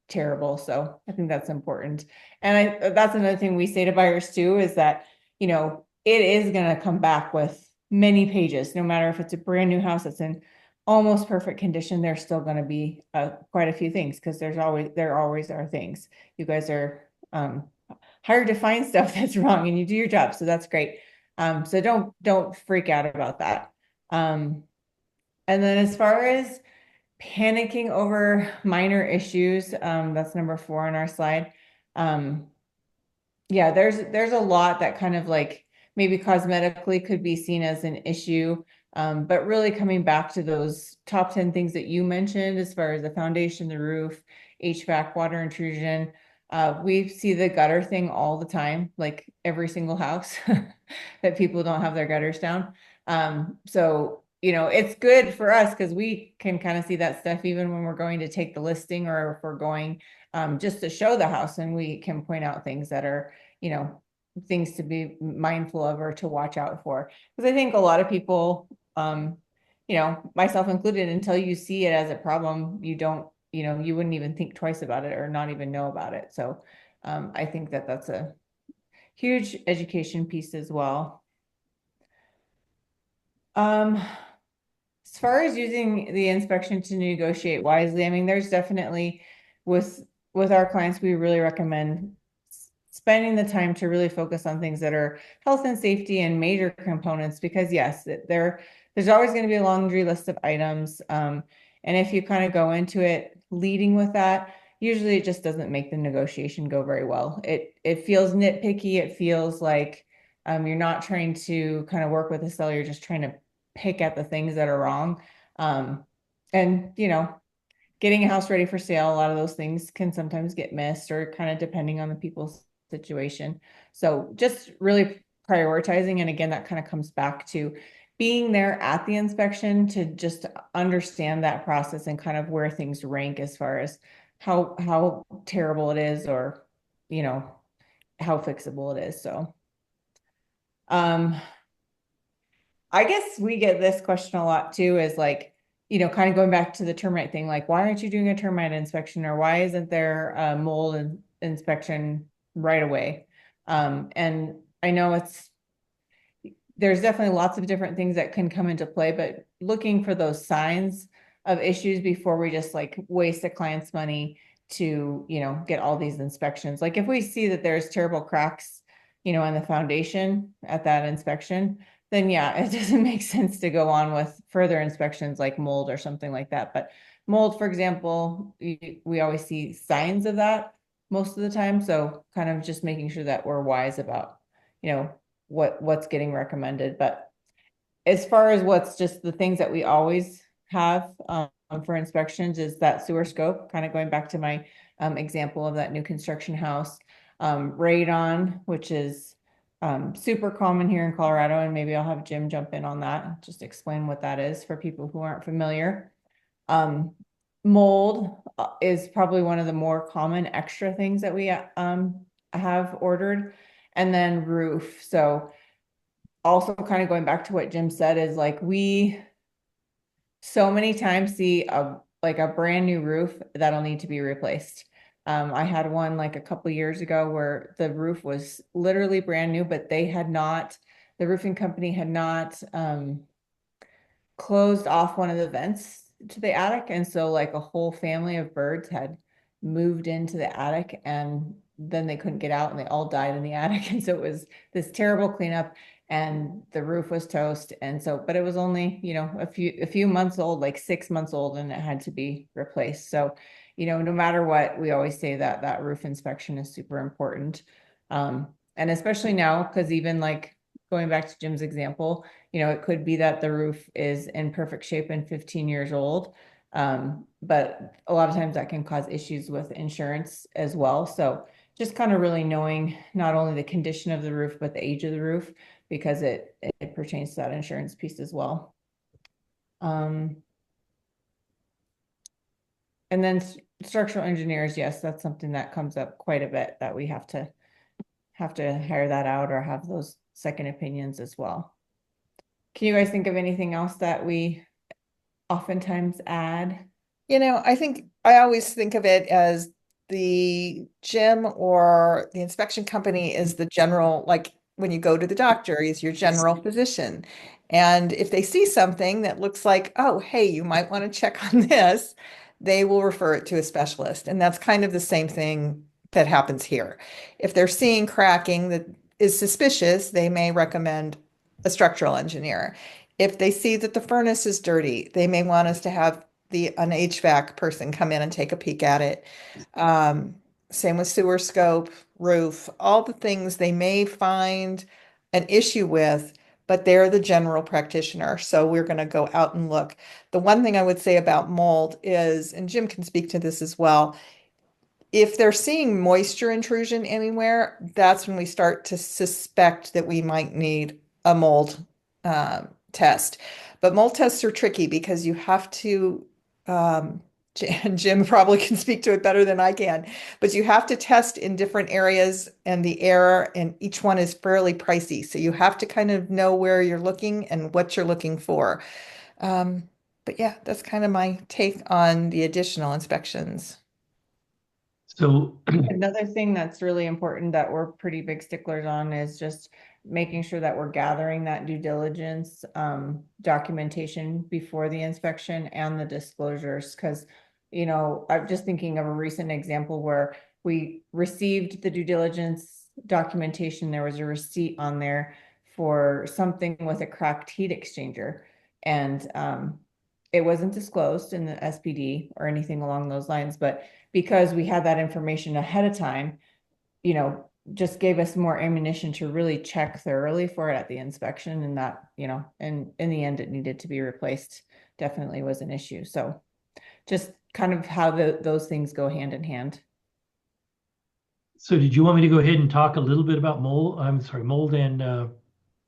terrible. So I think that's important. And that's another thing we say to buyers too, is that, it is going to come back with many pages, no matter if it's a brand new house that's in almost perfect condition, there's still going to be quite a few things, because there always are things. You guys are hired to find stuff that's wrong, and you do your job. So that's great. So don't freak out about that. And then as far as panicking over minor issues, that's number 4 on our slide. Yeah, there's a lot that kind of like maybe cosmetically could be seen as an issue. But really coming back to those top 10 things that you mentioned, as far as the foundation, the roof, HVAC, water intrusion, we see the gutter thing all the time, like every single house that people don't have their gutters down. So, it's good for us because we can kind of see that stuff even when we're going to take the listing, or if we're going just to show the house, and we can point out things that are, things to be mindful of or to watch out for. Because I think a lot of people, myself included, until you see it as a problem, you don't, you wouldn't even think twice about it or not even know about it. So I think that that's a huge education piece as well. As far as using the inspection to negotiate wisely, I mean, there's definitely with our clients, we really recommend spending the time to really focus on things that are health and safety and major components, because yes, there's always going to be a laundry list of items. And if you kind of go into it leading with that, usually it just doesn't make the negotiation go very well. It feels nitpicky. It feels like you're not trying to kind of work with the seller. You're just trying to pick at the things that are wrong. And getting a house ready for sale, a lot of those things can sometimes get missed, or kind of depending on the people's situation. So just really prioritizing. And again, that kind of comes back to being there at the inspection to just understand that process and kind of where things rank as far as how terrible it is, or how fixable it is. So I guess we get this question a lot too, is like, kind of going back to the termite thing, like, why aren't you doing a termite inspection, or why isn't there a mold inspection right away? And I know there's definitely lots of different things that can come into play, but looking for those signs of issues before we just like waste a client's money to, get all these inspections. Like if we see that there's terrible cracks, in the foundation at that inspection, then yeah, it doesn't make sense to go on with further inspections like mold or something like that. But mold, for example, we always see signs of that most of the time. So kind of just making sure that we're wise about, what's getting recommended. But as far as what's just the things that we always have for inspections, is that sewer scope, kind of going back to my example of that new construction house. Radon, which is super common here in Colorado, and maybe I'll have Jim jump in on that, just explain what that is for people who aren't familiar. Mold is probably one of the more common extra things that we have ordered. And then roof. So also kind of going back to what Jim said, is like we so many times see a brand new roof that'll need to be replaced. I had one like a couple years ago where the roof was literally brand new, but the roofing company had not closed off one of the vents to the attic. And so like a whole family of birds had moved into the attic, and then they couldn't get out, and they all died in the attic. And so it was this terrible cleanup, and the roof was toast. And so, but it was only, a few months old, like 6 months old, and it had to be replaced. So no matter what, we always say that that roof inspection is super important. And especially now, because even like going back to Jim's example, it could be that the roof is in perfect shape and 15 years old. But a lot of times that can cause issues with insurance as well. So just kind of really knowing not only the condition of the roof, but the age of the roof, because it pertains to that insurance piece as well. And then structural engineers, yes, that's something that comes up quite a bit, that we have to hire that out or have those second opinions as well. Can you guys think of anything else that we oftentimes add? I think I always think of it as the gym or the inspection company is the general, like when you go to the doctor, is your general physician. And if they see something that looks like, oh, hey, you might want to check on this, they will refer it to a specialist. And that's kind of the same thing that happens here. If they're seeing cracking that is suspicious, they may recommend a structural engineer. If they see that the furnace is dirty, they may want us to have an HVAC person come in and take a peek at it. Same with sewer scope, roof, all the things they may find an issue with, but they're the general practitioner. So we're going to go out and look. The one thing I would say about mold is, and Jim can speak to this as well, if they're seeing moisture intrusion anywhere, that's when we start to suspect that we might need a mold test. But mold tests are tricky because you have to, and Jim probably can speak to it better than I can, but you have to test in different areas and the air, and each one is fairly pricey. So you have to kind of know where you're looking and what you're looking for. But yeah, that's kind of my take on the additional inspections. So Another thing that's really important that we're pretty big sticklers on is just making sure that we're gathering that due diligence documentation before the inspection and the disclosures. Because, I'm just thinking of a recent example where we received the due diligence documentation. There was a receipt on there for something with a cracked heat exchanger. And it wasn't disclosed in the SPD or anything along those lines, but because we had that information ahead of time, just gave us more ammunition to really check thoroughly for it at the inspection, and that, and in the end, it needed to be replaced. Definitely was an issue. So just kind of how those things go hand in hand. So did you want me to go ahead and talk a little bit about mold? I'm sorry, mold and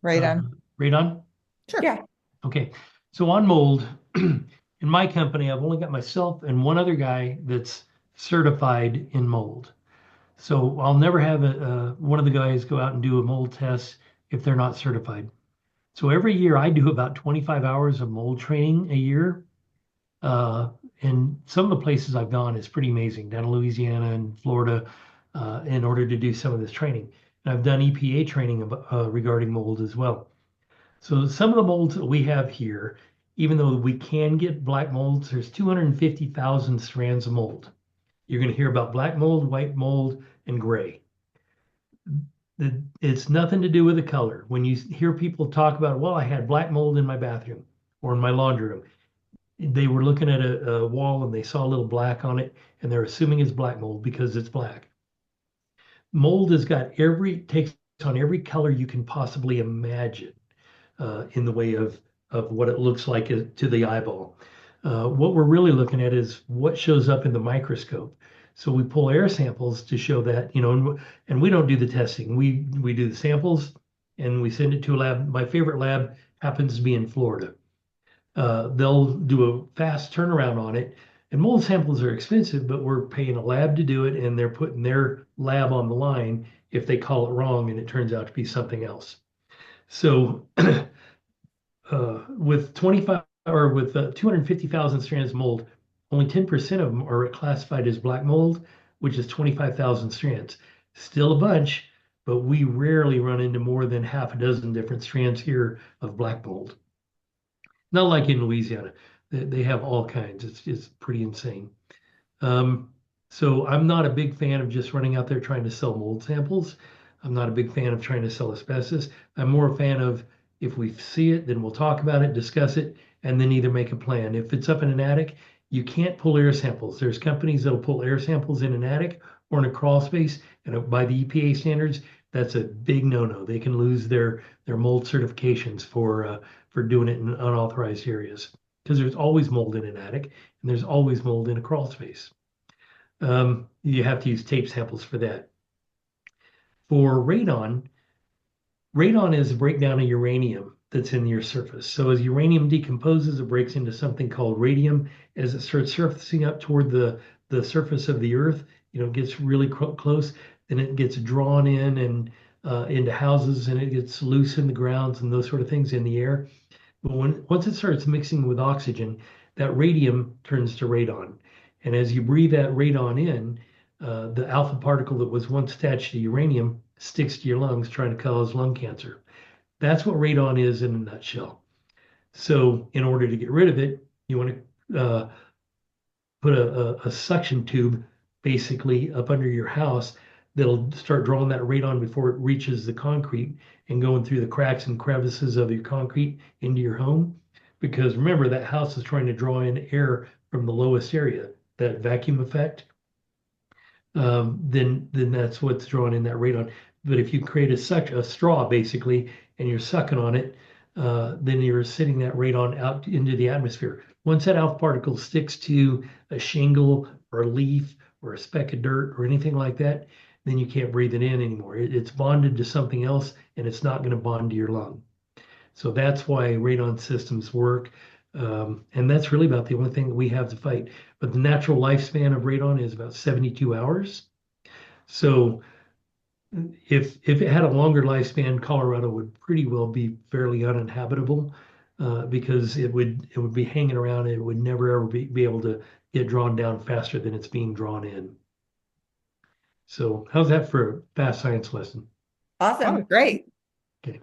Radon. radon? Sure. Yeah. Okay. So on mold, in my company, I've only got myself and one other guy that's certified in mold. So I'll never have one of the guys go out and do a mold test if they're not certified. So every year I do about 25 hours of mold training a year. And some of the places I've gone is pretty amazing, down in Louisiana and Florida, in order to do some of this training. And I've done EPA training regarding mold as well. So some of the molds that we have here, even though we can get black molds, there's 250,000 strands of mold. You're going to hear about black mold, white mold, and gray. It's nothing to do with the color. When you hear people talk about, well, I had black mold in my bathroom or in my laundry room, they were looking at a wall and they saw a little black on it, and they're assuming it's black mold because it's black. Mold has got takes on every color you can possibly imagine in the way of what it looks like to the eyeball. What we're really looking at is what shows up in the microscope. So we pull air samples to show that, and we don't do the testing. We do the samples and we send it to a lab. My favorite lab happens to be in Florida. They'll do a fast turnaround on it. And mold samples are expensive, but we're paying a lab to do it, and they're putting their lab on the line if they call it wrong and it turns out to be something else. So with 250,000 strands of mold, only 10% of them are classified as black mold, which is 25,000 strands. Still a bunch, but we rarely run into more than half a dozen different strands here of black mold. Not like in Louisiana. They have all kinds. It's pretty insane. So I'm not a big fan of just running out there trying to sell mold samples. I'm not a big fan of trying to sell asbestos. I'm more a fan of, if we see it, then we'll talk about it, discuss it, and then either make a plan. If it's up in an attic, You can't pull air samples. There's companies that'll pull air samples in an attic or in a crawl space, and by the EPA standards, that's a big no-no. They can lose their mold certifications for doing it in unauthorized areas because there's always mold in an attic and there's always mold in a crawl space. You have to use tape samples for that. For radon, radon is a breakdown of uranium that's in your surface. So as uranium decomposes, it breaks into something called radium. As it starts surfacing up toward the surface of the earth, it gets really close, then it gets drawn in and into houses, and it gets loose in the grounds and those sort of things in the air. But once it starts mixing with oxygen, that radium turns to radon. And as you breathe that radon in, the alpha particle that was once attached to uranium sticks to your lungs, trying to cause lung cancer. That's what radon is in a nutshell. So in order to get rid of it, you want to put a suction tube basically up under your house that'll start drawing that radon before it reaches the concrete and going through the cracks and crevices of your concrete into your home. Because remember, that house is trying to draw in air from the lowest area, that vacuum effect. Then that's what's drawn in that radon. But if you create a straw basically, and you're sucking on it, then you're sending that radon out into the atmosphere. Once that alpha particle sticks to a shingle or a leaf or a speck of dirt or anything like that, then you can't breathe it in anymore. It's bonded to something else, and it's not going to bond to your lung. So that's why radon systems work. And that's really about the only thing that we have to fight. But the natural lifespan of radon is about 72 hours. So if it had a longer lifespan, Colorado would pretty well be fairly uninhabitable because it would be hanging around and it would never ever be able to get drawn down faster than it's being drawn in. So how's that for a fast science lesson? Awesome. Oh, great. Okay.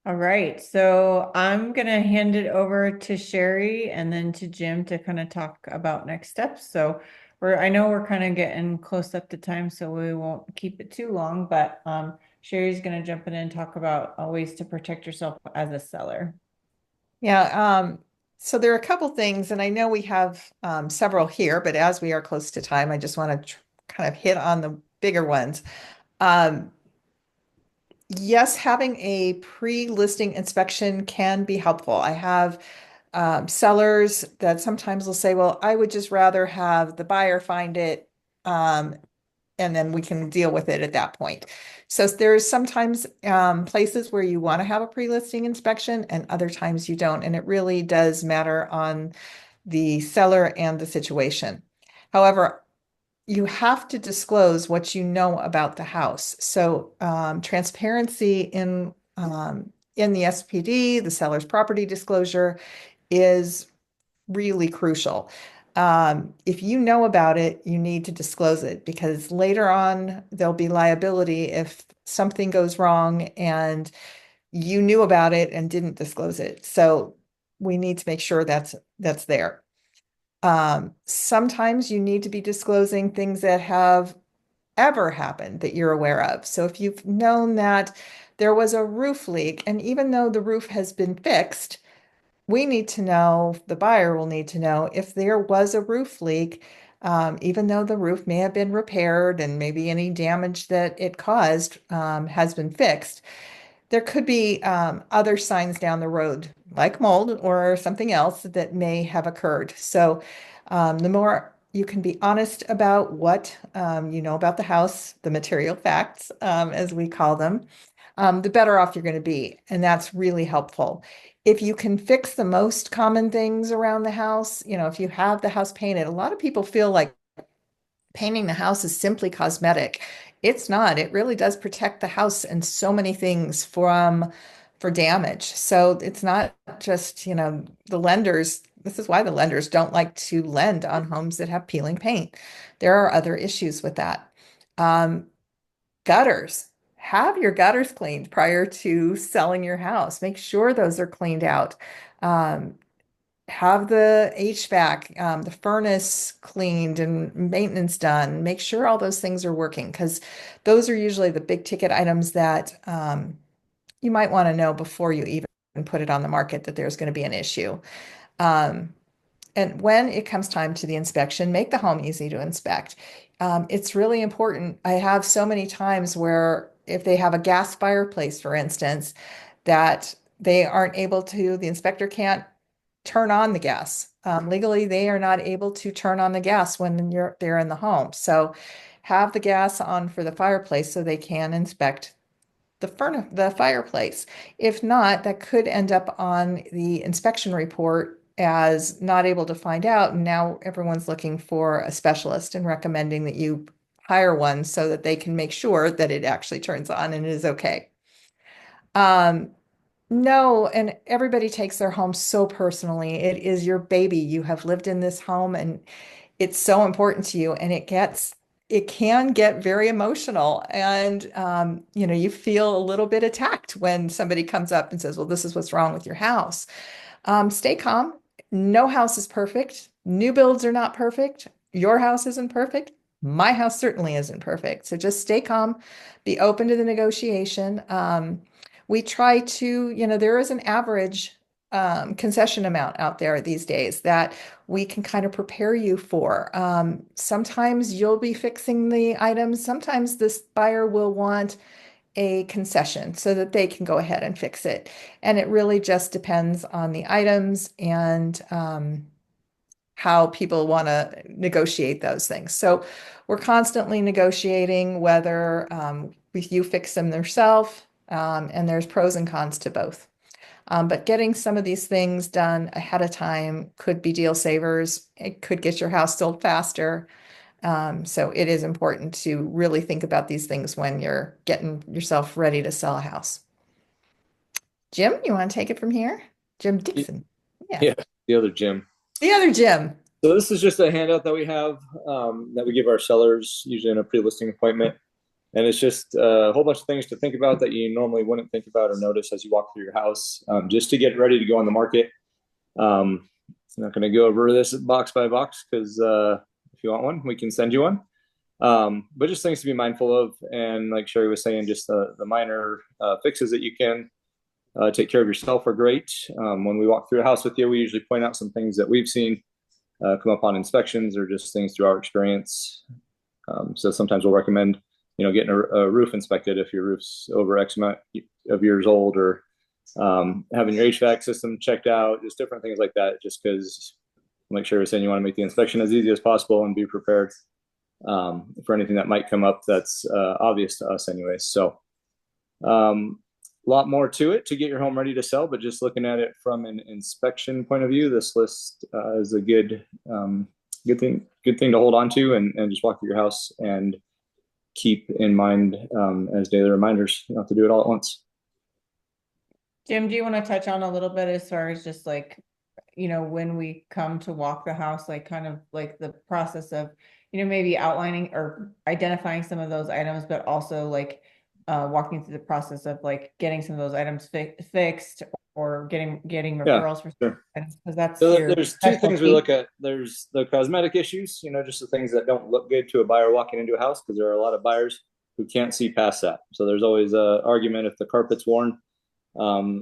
All right, so I'm gonna hand it over to Sherry and then to Jim to kind of talk about next steps. So I know we're kind of getting close up to time, so we won't keep it too long, but Sherry's gonna jump in and talk about ways to protect yourself as a seller. Yeah, so there are a couple things, and I know we have several here, but as we are close to time, I just want to kind of hit on the bigger ones. Um, yes, having a pre-listing inspection can be helpful. I have sellers that sometimes will say, well, I would just rather have the buyer find it, and then we can deal with it at that point. So there's sometimes places where you want to have a pre-listing inspection and other times you don't. And it really does matter on the seller and the situation. However, you have to disclose what you know about the house. So transparency in the SPD, the seller's property disclosure, is really crucial. If you know about it, you need to disclose it because later on there'll be liability if something goes wrong and you knew about it and didn't disclose it. So we need to make sure that's there. Sometimes you need to be disclosing things that have ever happened that you're aware of. So if you've known that there was a roof leak, and even though the roof has been fixed, we need to know, the buyer will need to know if there was a roof leak, even though the roof may have been repaired and maybe any damage that it caused has been fixed. There could be other signs down the road, like mold or something else that may have occurred. So the more you can be honest about what you know about the house, the material facts, as we call them, the better off you're going to be. And that's really helpful. If you can fix the most common things around the house, if you have the house painted, a lot of people feel like painting the house is simply cosmetic. It's not. It really does protect the house and so many things for damage. So it's not just, the lenders. This is why the lenders don't like to lend on homes that have peeling paint. There are other issues with that. Gutters. Have your gutters cleaned prior to selling your house. Make sure those are cleaned out. Have the HVAC, the furnace cleaned and maintenance done. Make sure all those things are working because those are usually the big ticket items that you might want to know before you even put it on the market that there's going to be an issue. And when it comes time to the inspection, make the home easy to inspect. It's really important. I have so many times where if they have a gas fireplace, for instance, that they aren't able to, the inspector can't turn on the gas. Legally, they are not able to turn on the gas when they're in the home. So have the gas on for the fireplace so they can inspect the fireplace. If not, that could end up on the inspection report as not able to find out. And now everyone's looking for a specialist and recommending that you hire one so that they can make sure that it actually turns on and is okay. No, and everybody takes their home so personally. It is your baby. You have lived in this home and it's so important to you, and it can get very emotional. And you feel a little bit attacked when somebody comes up and says, well, this is what's wrong with your house. Stay calm. No house is perfect. New builds are not perfect. Your house isn't perfect. My house certainly isn't perfect. So just stay calm, be open to the negotiation. We try to, there is an average concession amount out there these days that we can kind of prepare you for. Sometimes you'll be fixing the items. Sometimes this buyer will want a concession so that they can go ahead and fix it. And it really just depends on the items and how people want to negotiate those things. So we're constantly negotiating whether you fix them yourself, and there's pros and cons to both. But getting some of these things done ahead of time could be deal savers. It could get your house sold faster. So it is important to really think about these things when you're getting yourself ready to sell a house. Jim, you want to take it from here? Jim Dixon. Yeah. Yeah, the other Jim. The other Jim. So this is just a handout that we have that we give our sellers usually in a pre-listing appointment. And it's just a whole bunch of things to think about that you normally wouldn't think about or notice as you walk through your house, just to get ready to go on the market. I'm not going to go over this box by box because if you want one, we can send you one. But just things to be mindful of. And like Sherry was saying, just the minor fixes that you can take care of yourself are great. When we walk through a house with you, we usually point out some things that we've seen come up on inspections or just things through our experience. So sometimes we'll recommend, getting a roof inspected if your roof's over X amount of years old, or having your HVAC system checked out, just different things like that, just because, like Sherry was saying, you want to make the inspection as easy as possible and be prepared for anything that might come up that's obvious to us anyway. So a lot more to it to get your home ready to sell, but just looking at it from an inspection point of view, this list is a good thing to hold on to and just walk through your house and keep in mind as daily reminders. You don't have to do it all at once. Jim, do you want to touch on a little bit as far as just like, when we come to walk the house, like kind of like the process of, maybe outlining or identifying some of those items, but also like walking through the process of like getting some of those items fixed or getting referrals for sure. items, because that's So your there's two things we specialty. look at. There's the cosmetic issues, just the things that don't look good to a buyer walking into a house, because there are a lot of buyers who can't see past that. So there's always a argument if the carpet's worn.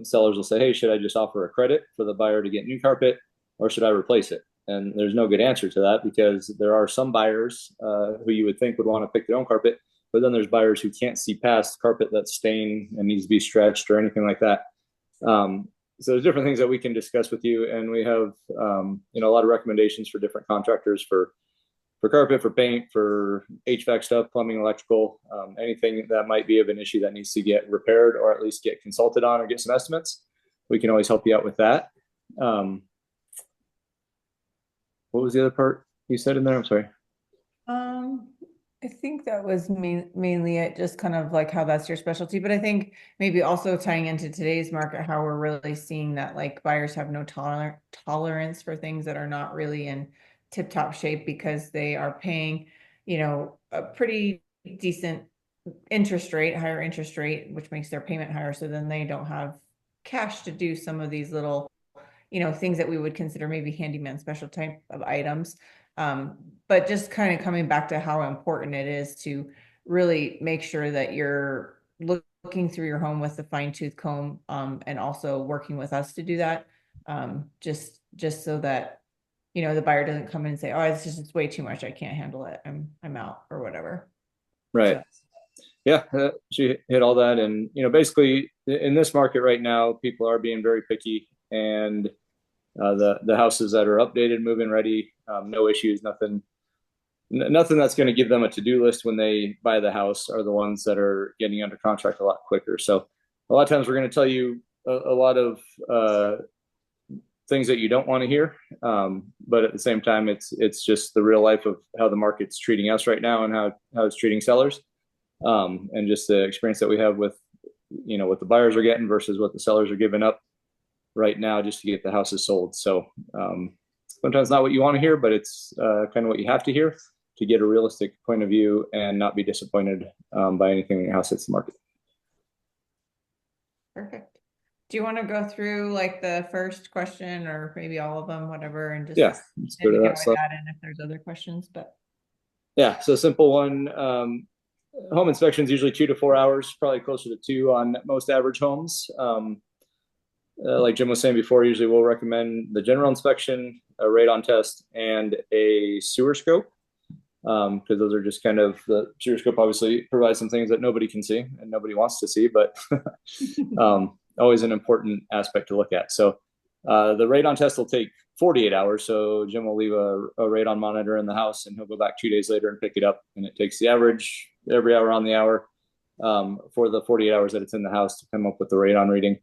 Sellers will say, hey, should I just offer a credit for the buyer to get new carpet, or should I replace it? And there's no good answer to that, because there are some buyers who you would think would want to pick their own carpet, but then there's buyers who can't see past carpet that's stained and needs to be stretched or anything like that. So there's different things that we can discuss with you, and we have a lot of recommendations for different contractors for carpet, for paint, for HVAC stuff, plumbing, electrical, anything that might be of an issue that needs to get repaired or at least get consulted on or get some estimates. We can always help you out with that. What was the other part you said in there? I'm sorry. I think that was mainly it, just kind of like how that's your specialty. But I think maybe also tying into today's market, how we're really seeing that like buyers have no tolerance for things that are not really in tip-top shape, because they are paying, a pretty decent higher interest rate, which makes their payment higher. So then they don't have cash to do some of these little, things that we would consider maybe handyman special type of items. But just kind of coming back to how important it is to really make sure that you're looking through your home with a fine-tooth comb, and also working with us to do that. Just so that the buyer doesn't come in and say, oh, this is just way too much. I can't handle it. I'm out or whatever. Right. So, Yeah, she hit all that. And, basically in this market right now, people are being very picky, and the houses that are updated, move-in ready, no issues, nothing that's going to give them a to-do list when they buy the house are the ones that are getting under contract a lot quicker. So a lot of times we're going to tell you a lot of things that you don't want to hear. But at the same time, it's just the real life of how the market's treating us right now and how it's treating sellers. And just the experience that we have with, what the buyers are getting versus what the sellers are giving up right now just to get the houses sold. So sometimes not what you want to hear, but it's kind of what you have to hear to get a realistic point of view and not be disappointed by anything when your house hits the market. perfect. Do you want to go through like the first question or maybe all of them, whatever, and just Yeah, let's go maybe to we can that always slide. add in if there's other questions, but Yeah, so simple one. Home inspections usually 2 to 4 hours, probably closer to 2 on most average homes. Like Jim was saying before, usually we'll recommend the general inspection, a radon test, and a sewer scope, because those are just kind of, the sewer scope obviously provides some things that nobody can see and nobody wants to see, but always an important aspect to look at. So the radon test will take 48 hours. So Jim will leave a radon monitor in the house, and he'll go back 2 days later and pick it up. And it takes the average every hour on the hour for the 48 hours that it's in the house to come up with the radon reading.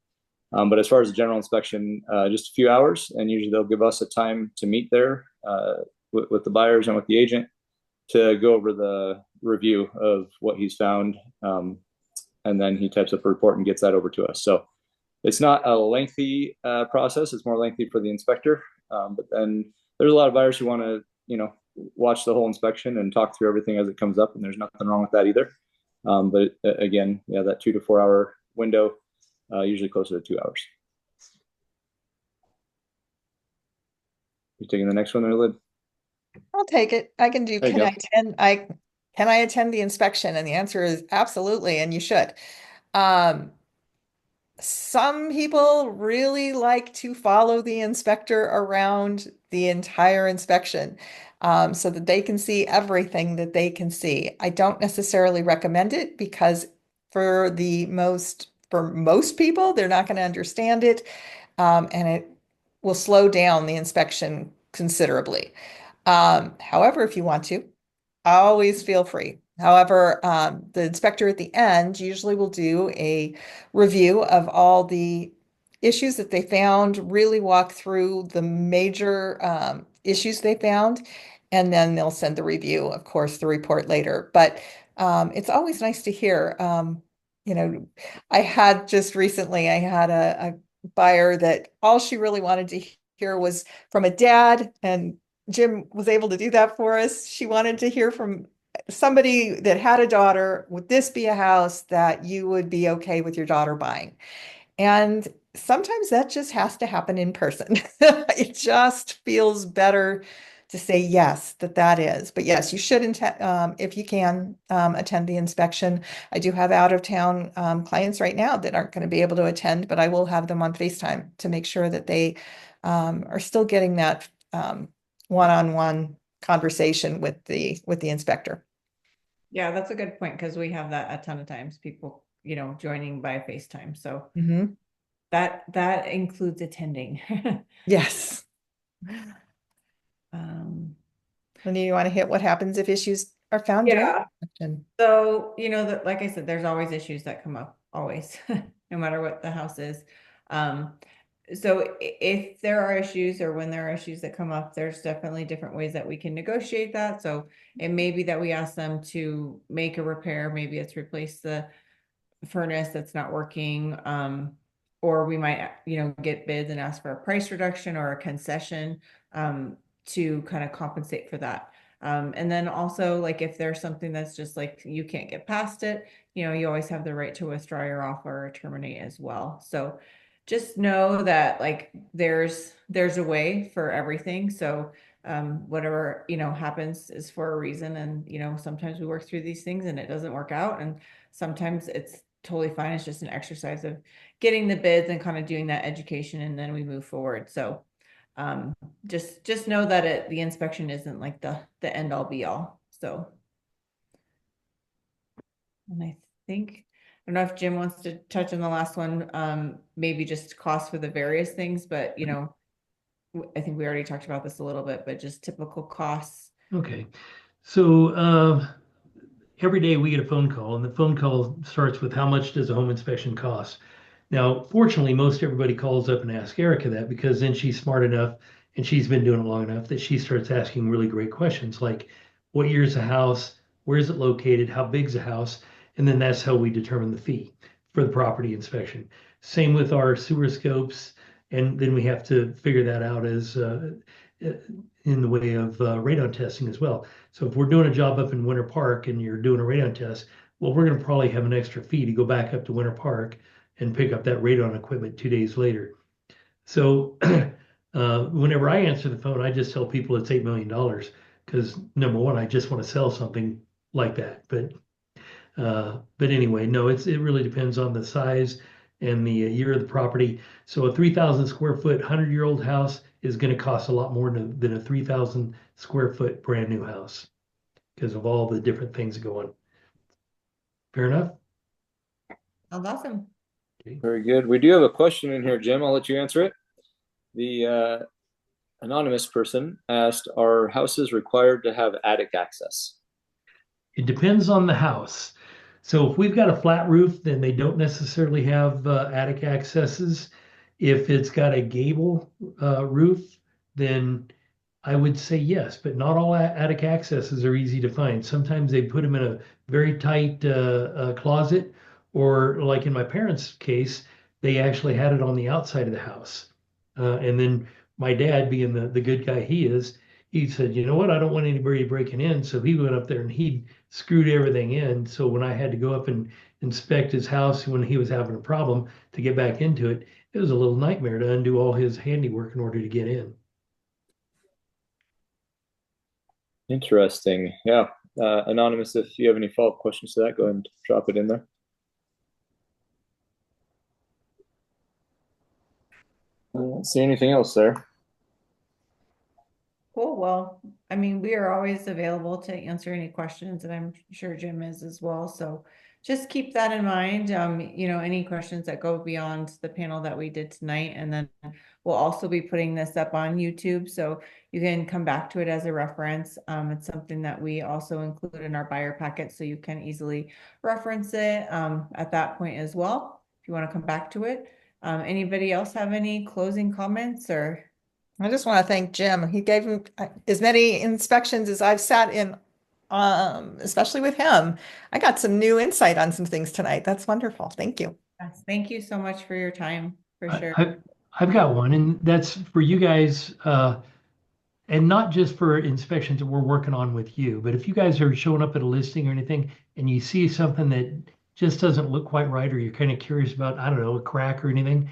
But as far as the general inspection, just a few hours, and usually they'll give us a time to meet there with the buyers and with the agent to go over the review of what he's found. And then he types up a report and gets that over to us. So it's not a lengthy process. It's more lengthy for the inspector. But then there's a lot of buyers who want to, watch the whole inspection and talk through everything as it comes up. And there's nothing wrong with that either. But again, yeah, that 2 to 4 hour window, usually closer to 2 hours. You taking the next one there, Lyd? I'll take it. I can do, There you can go. can I attend the inspection? And the answer is absolutely, and you should. Um, some people really like to follow the inspector around the entire inspection, so that they can see everything that they can see. I don't necessarily recommend it because for most people, they're not going to understand it, and it will slow down the inspection considerably. However, if you want to, always feel free. However, the inspector at the end usually will do a review of all the issues that they found, really walk through the major issues they found, and then they'll send the review, of course, the report later. But it's always nice to hear. You know, I had just recently, I had a buyer that all she really wanted to hear was from a dad, and Jim was able to do that for us. She wanted to hear from somebody that had a daughter. Would this be a house that you would be okay with your daughter buying? And sometimes that just has to happen in person. It just feels better to say yes, that is. But yes, you should, if you can, attend the inspection. I do have out of town clients right now that aren't going to be able to attend, but I will have them on FaceTime to make sure that they are still getting that one-on-one conversation with the inspector. yeah, that's a good point because we have that a ton of times, people, joining by FaceTime. So Mhm. that includes attending. Yes. Linda, you want to hit what happens if issues are found during Yeah. inspection? So, like I said, there's always issues that come up, always, no matter what the house is. So if there are issues or when there are issues that come up, there's definitely different ways that we can negotiate that. So it may be that we ask them to make a repair, maybe it's replace the furnace that's not working. Or we might, get bids and ask for a price reduction or a concession to kind of compensate for that. And then also like if there's something that's just like you can't get past it, you always have the right to withdraw your offer or terminate as well. So just know that like there's a way for everything. So whatever happens is for a reason, and sometimes we work through these things and it doesn't work out, and sometimes it's totally fine. It's just an exercise of getting the bids and kind of doing that education, and then we move forward. So just know that the inspection isn't like the end all be all. So, and I don't know if Jim wants to touch on the last one, maybe just cost for the various things, but you know, I think we already talked about this a little bit, but just typical costs. Okay. So every day we get a phone call, and the phone call starts with how much does a home inspection cost? Now, fortunately, most everybody calls up and asks Erica that because then she's smart enough and she's been doing it long enough that she starts asking really great questions like, what year is the house? Where is it located? How big's the house? And then that's how we determine the fee for the property inspection. Same with our sewer scopes. And then we have to figure that out as in the way of radon testing as well. So if we're doing a job up in Winter Park and you're doing a radon test, well, we're going to probably have an extra fee to go back up to Winter Park and pick up that radon equipment 2 days later. So whenever I answer the phone, I just tell people it's $8 million because number one, I just want to sell something like that. But anyway, no, it really depends on the size and the year of the property. So a 3,000 square foot, 100-year-old house is going to cost a lot more than a 3,000 square foot brand new house because of all the different things that go on. Fair enough? Sounds awesome. Okay. Very good. We do have a question in here, Jim. I'll let you answer it. The anonymous person asked, are houses required to have attic access? It depends on the house. So if we've got a flat roof, then they don't necessarily have attic accesses. If it's got a gable roof, then I would say yes, but not all attic accesses are easy to find. Sometimes they put them in a very tight closet, or like in my parents' case, they actually had it on the outside of the house. And then my dad, being the good guy he is, he said, you know what, I don't want anybody breaking in. So he went up there and he screwed everything in. So when I had to go up and inspect his house when he was having a problem to get back into it, it was a little nightmare to undo all his handiwork in order to get in. Interesting. Yeah. Anonymous, if you have any follow-up questions to that, go ahead and drop it in there. I don't see anything else there. Cool. Well, I mean, we are always available to answer any questions, and I'm sure Jim is as well. So just keep that in mind. You know, any questions that go beyond the panel that we did tonight, and then we'll also be putting this up on YouTube, so you can come back to it as a reference. It's something that we also include in our buyer packet, so you can easily reference it at that point as well, if you want to come back to it. Anybody else have any closing comments or? I just want to thank Jim. He gave me as many inspections as I've sat in, especially with him. I got some new insight on some things tonight. That's wonderful. Thank you. Yes, thank you so much for your time, for sure. I've got one, and that's for you guys, and not just for inspections that we're working on with you, but if you guys are showing up at a listing or anything and you see something that just doesn't look quite right, or you're kind of curious about, I don't know, a crack or anything,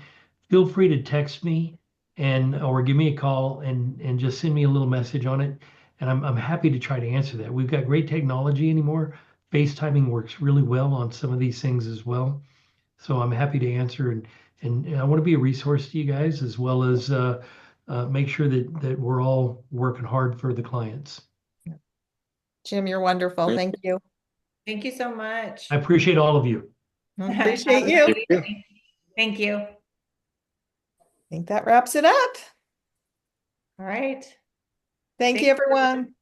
feel free to text me or give me a call and just send me a little message on it. And I'm happy to try to answer that. We've got great technology anymore. FaceTiming works really well on some of these things as well. So I'm happy to answer, and I want to be a resource to you guys as well as make sure that we're all working hard for the clients. Jim, you're wonderful. Thank you. Thank you so much. I appreciate all of you. Appreciate Have a you. good evening. Thank you. I think that wraps it up. All right. Thank you, Thanks. everyone.